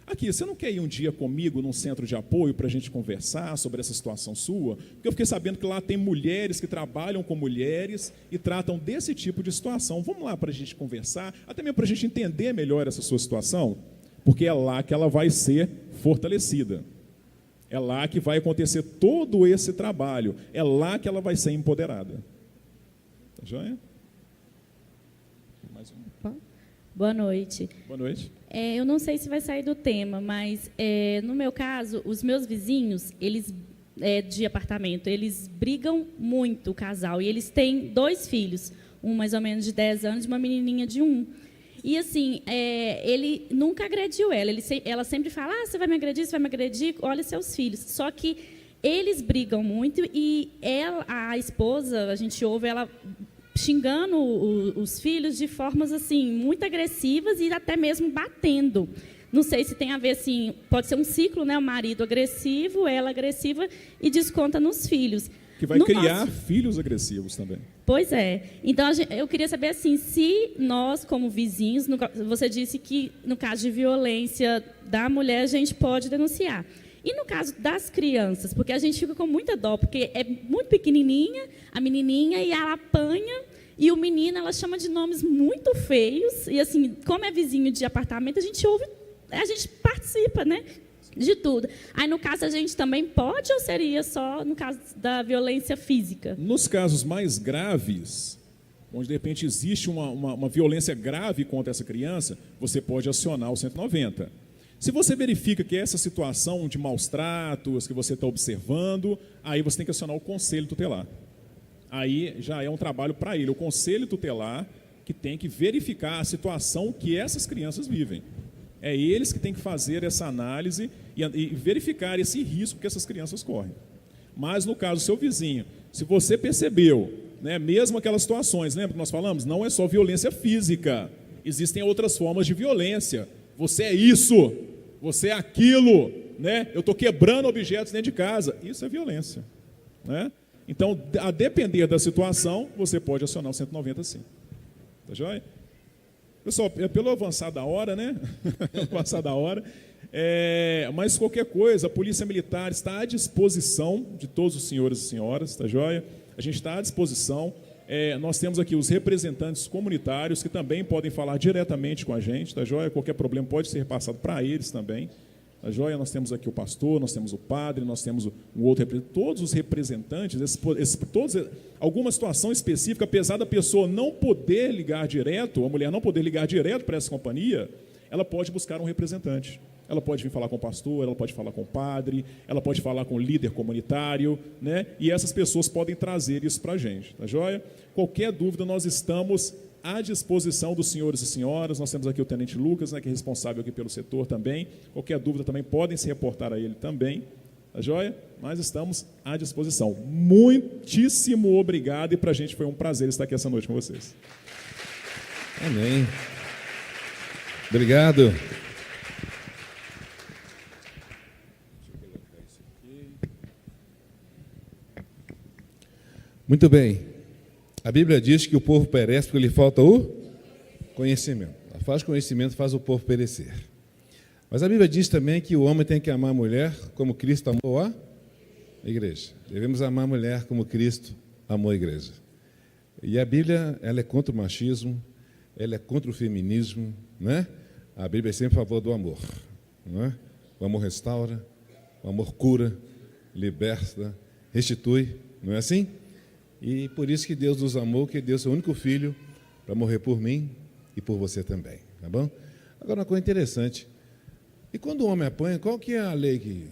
Aqui, você não quer ir um dia comigo num centro de apoio para a gente conversar sobre essa situação sua? Porque eu fiquei sabendo que lá tem mulheres que trabalham com mulheres e tratam desse tipo de situação. Vamos lá para a gente conversar, até mesmo para a gente entender melhor essa sua situação? Porque é lá que ela vai ser fortalecida. É lá que vai acontecer todo esse trabalho. É lá que ela vai ser empoderada. Tá joia? Mais um. Boa noite. Boa noite. Eu não sei se vai sair do tema, mas no meu caso, os meus vizinhos, eles de apartamento, eles brigam muito, o casal, e eles têm 2 filhos, um mais ou menos de 10 anos e uma menininha de 1. E, assim, ele nunca agrediu ela. Ela sempre fala, você vai me agredir, olha seus filhos. Só que eles brigam muito e a esposa, a gente ouve ela xingando os filhos de formas, assim, muito agressivas e até mesmo batendo. Não sei se tem a ver, assim, pode ser um ciclo, né? O marido agressivo, ela agressiva e desconta nos filhos. Que vai criar filhos agressivos também. Pois é. Então, eu queria saber, assim, se nós, como vizinhos, você disse que, no caso de violência da mulher, a gente pode denunciar. E no caso das crianças, porque a gente fica com muita dó, porque é muito pequenininha, a menininha, e ela apanha, e o menino, ela chama de nomes muito feios, e, assim, como é vizinho de apartamento, a gente ouve, a gente participa, né? De tudo. Aí, no caso, a gente também pode ou seria só no caso da violência física? Nos casos mais graves, onde, de repente, existe uma violência grave contra essa criança, você pode acionar o 190. Se você verifica que essa situação de maus tratos que você está observando, aí você tem que acionar o conselho tutelar. Aí já é um trabalho para ele, o conselho tutelar, que tem que verificar a situação que essas crianças vivem. É eles que têm que fazer essa análise e verificar esse risco que essas crianças correm. Mas, no caso do seu vizinho, se você percebeu, né, mesmo aquelas situações, lembra que nós falamos? Não é só violência física, existem outras formas de violência. Você é isso, você é aquilo, né? Eu estou quebrando objetos dentro de casa. Isso é violência, né? Então, a depender da situação, você pode acionar o 190 sim. Tá joia? Pessoal, pelo avançar da hora, né? Avançar da hora. Mas qualquer coisa, a Polícia Militar está à disposição de todos os senhores e senhoras, tá joia? A gente está à disposição. Nós temos aqui os representantes comunitários que também podem falar diretamente com a gente, tá joia? Qualquer problema pode ser repassado para eles também, tá joia? Nós temos aqui o pastor, nós temos o padre, nós temos um outro representante, todos os representantes, alguma situação específica, apesar da pessoa não poder ligar direto, a mulher não poder ligar direto para essa companhia, ela pode buscar um representante. Ela pode vir falar com o pastor, ela pode falar com o padre, ela pode falar com o líder comunitário, né? E essas pessoas podem trazer isso para a gente, tá joia? Qualquer dúvida, nós estamos à disposição dos senhores e senhoras. Nós temos aqui o tenente Lucas, né, que é responsável aqui pelo setor também. Qualquer dúvida também podem se reportar a ele também, tá joia? Mas estamos à disposição. Muitíssimo obrigado e para a gente foi um prazer estar aqui essa noite com vocês. Amém. Obrigado. Muito bem. A Bíblia diz que o povo perece porque lhe falta o conhecimento. A A falta de conhecimento faz o povo perecer. Mas a Bíblia diz também que o homem tem que amar a mulher como Cristo amou a igreja. Devemos amar a mulher como Cristo amou a igreja. E a Bíblia, ela é contra o machismo, ela é contra o feminismo, né? A Bíblia é sempre a favor do amor, né? O amor restaura, o amor cura, liberta, restitui, não é assim? E por isso que Deus nos amou, que Deus é o único filho para morrer por mim e por você também, tá bom? Agora, uma coisa interessante. E quando o homem apanha, qual que é a lei que...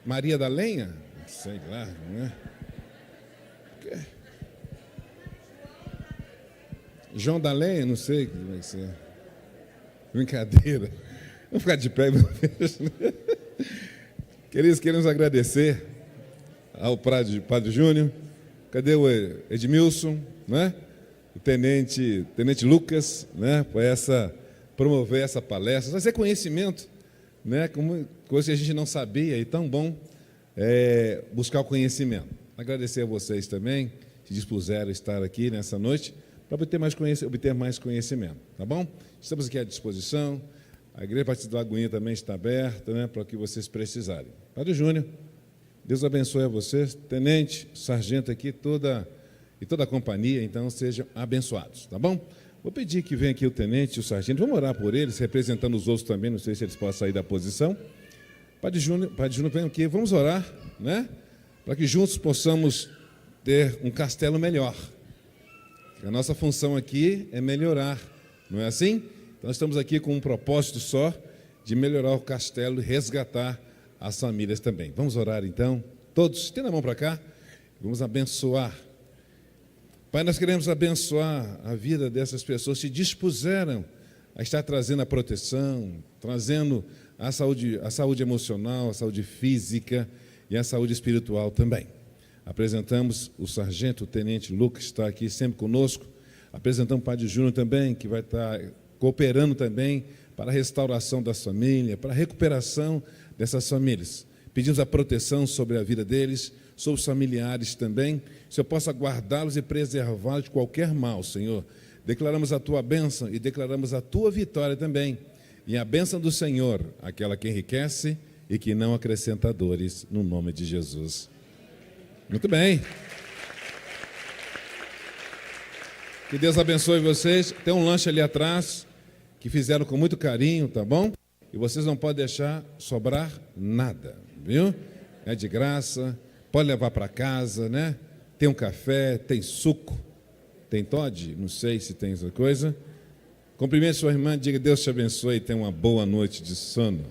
Maria da Lenha? Sei lá, não é? João da Lenha? Não sei o que vai ser. Brincadeira. Vamos ficar de pé, meu Deus. Queremos agradecer ao Padre Júnior. Cadê o Edmilson, né? O Tenente Lucas, né? Por promover essa palestra, trazer conhecimento, né? Como coisa que a gente não sabia, e tão bom buscar o conhecimento. Agradecer a vocês também que dispuseram a estar aqui nessa noite para obter mais conhecimento, tá bom? Estamos aqui à disposição. A Igreja Batista da Lagoinha também está aberta, né, para o que vocês precisarem. Padre Júnior, Deus abençoe a vocês, tenente, sargento aqui, toda a companhia, então sejam abençoados, tá bom? Vou pedir que venha aqui o tenente e o sargento, vamos orar por eles, representando os outros também, não sei se eles podem sair da posição. Padre Júnior, vem aqui, vamos orar, né? Para que juntos possamos ter um castelo melhor. A nossa função aqui é melhorar, não é assim? Então, nós estamos aqui com um propósito só de melhorar o castelo e resgatar as famílias também. Vamos orar então, todos, estenda a mão para cá, vamos abençoar. Pai, nós queremos abençoar a vida dessas pessoas que se dispuseram a estar trazendo a proteção, trazendo a saúde emocional, a saúde física e a saúde espiritual também. Apresentamos o sargento, o tenente Lucas, que está aqui sempre conosco. Apresentamos o Padre Júnior também, que vai estar cooperando também para a restauração das famílias, para a recuperação dessas famílias. Pedimos a proteção sobre a vida deles, sobre os familiares também, que o Senhor possa guardá-los e preservá-los de qualquer mal, Senhor. Declaramos a Tua bênção e declaramos a Tua vitória também. E a bênção do Senhor, aquela que enriquece e que não acrescenta dores, no nome de Jesus. Muito bem. Que Deus abençoe vocês. Tem um lanche ali atrás, que fizeram com muito carinho, tá bom? E vocês não podem deixar sobrar nada, viu? É de graça, pode levar para casa, né? Tem um café, tem suco, tem Toddy? Não sei se tem essa coisa. Cumprimente sua irmã, diga Deus te abençoe e tenha uma boa noite de sono.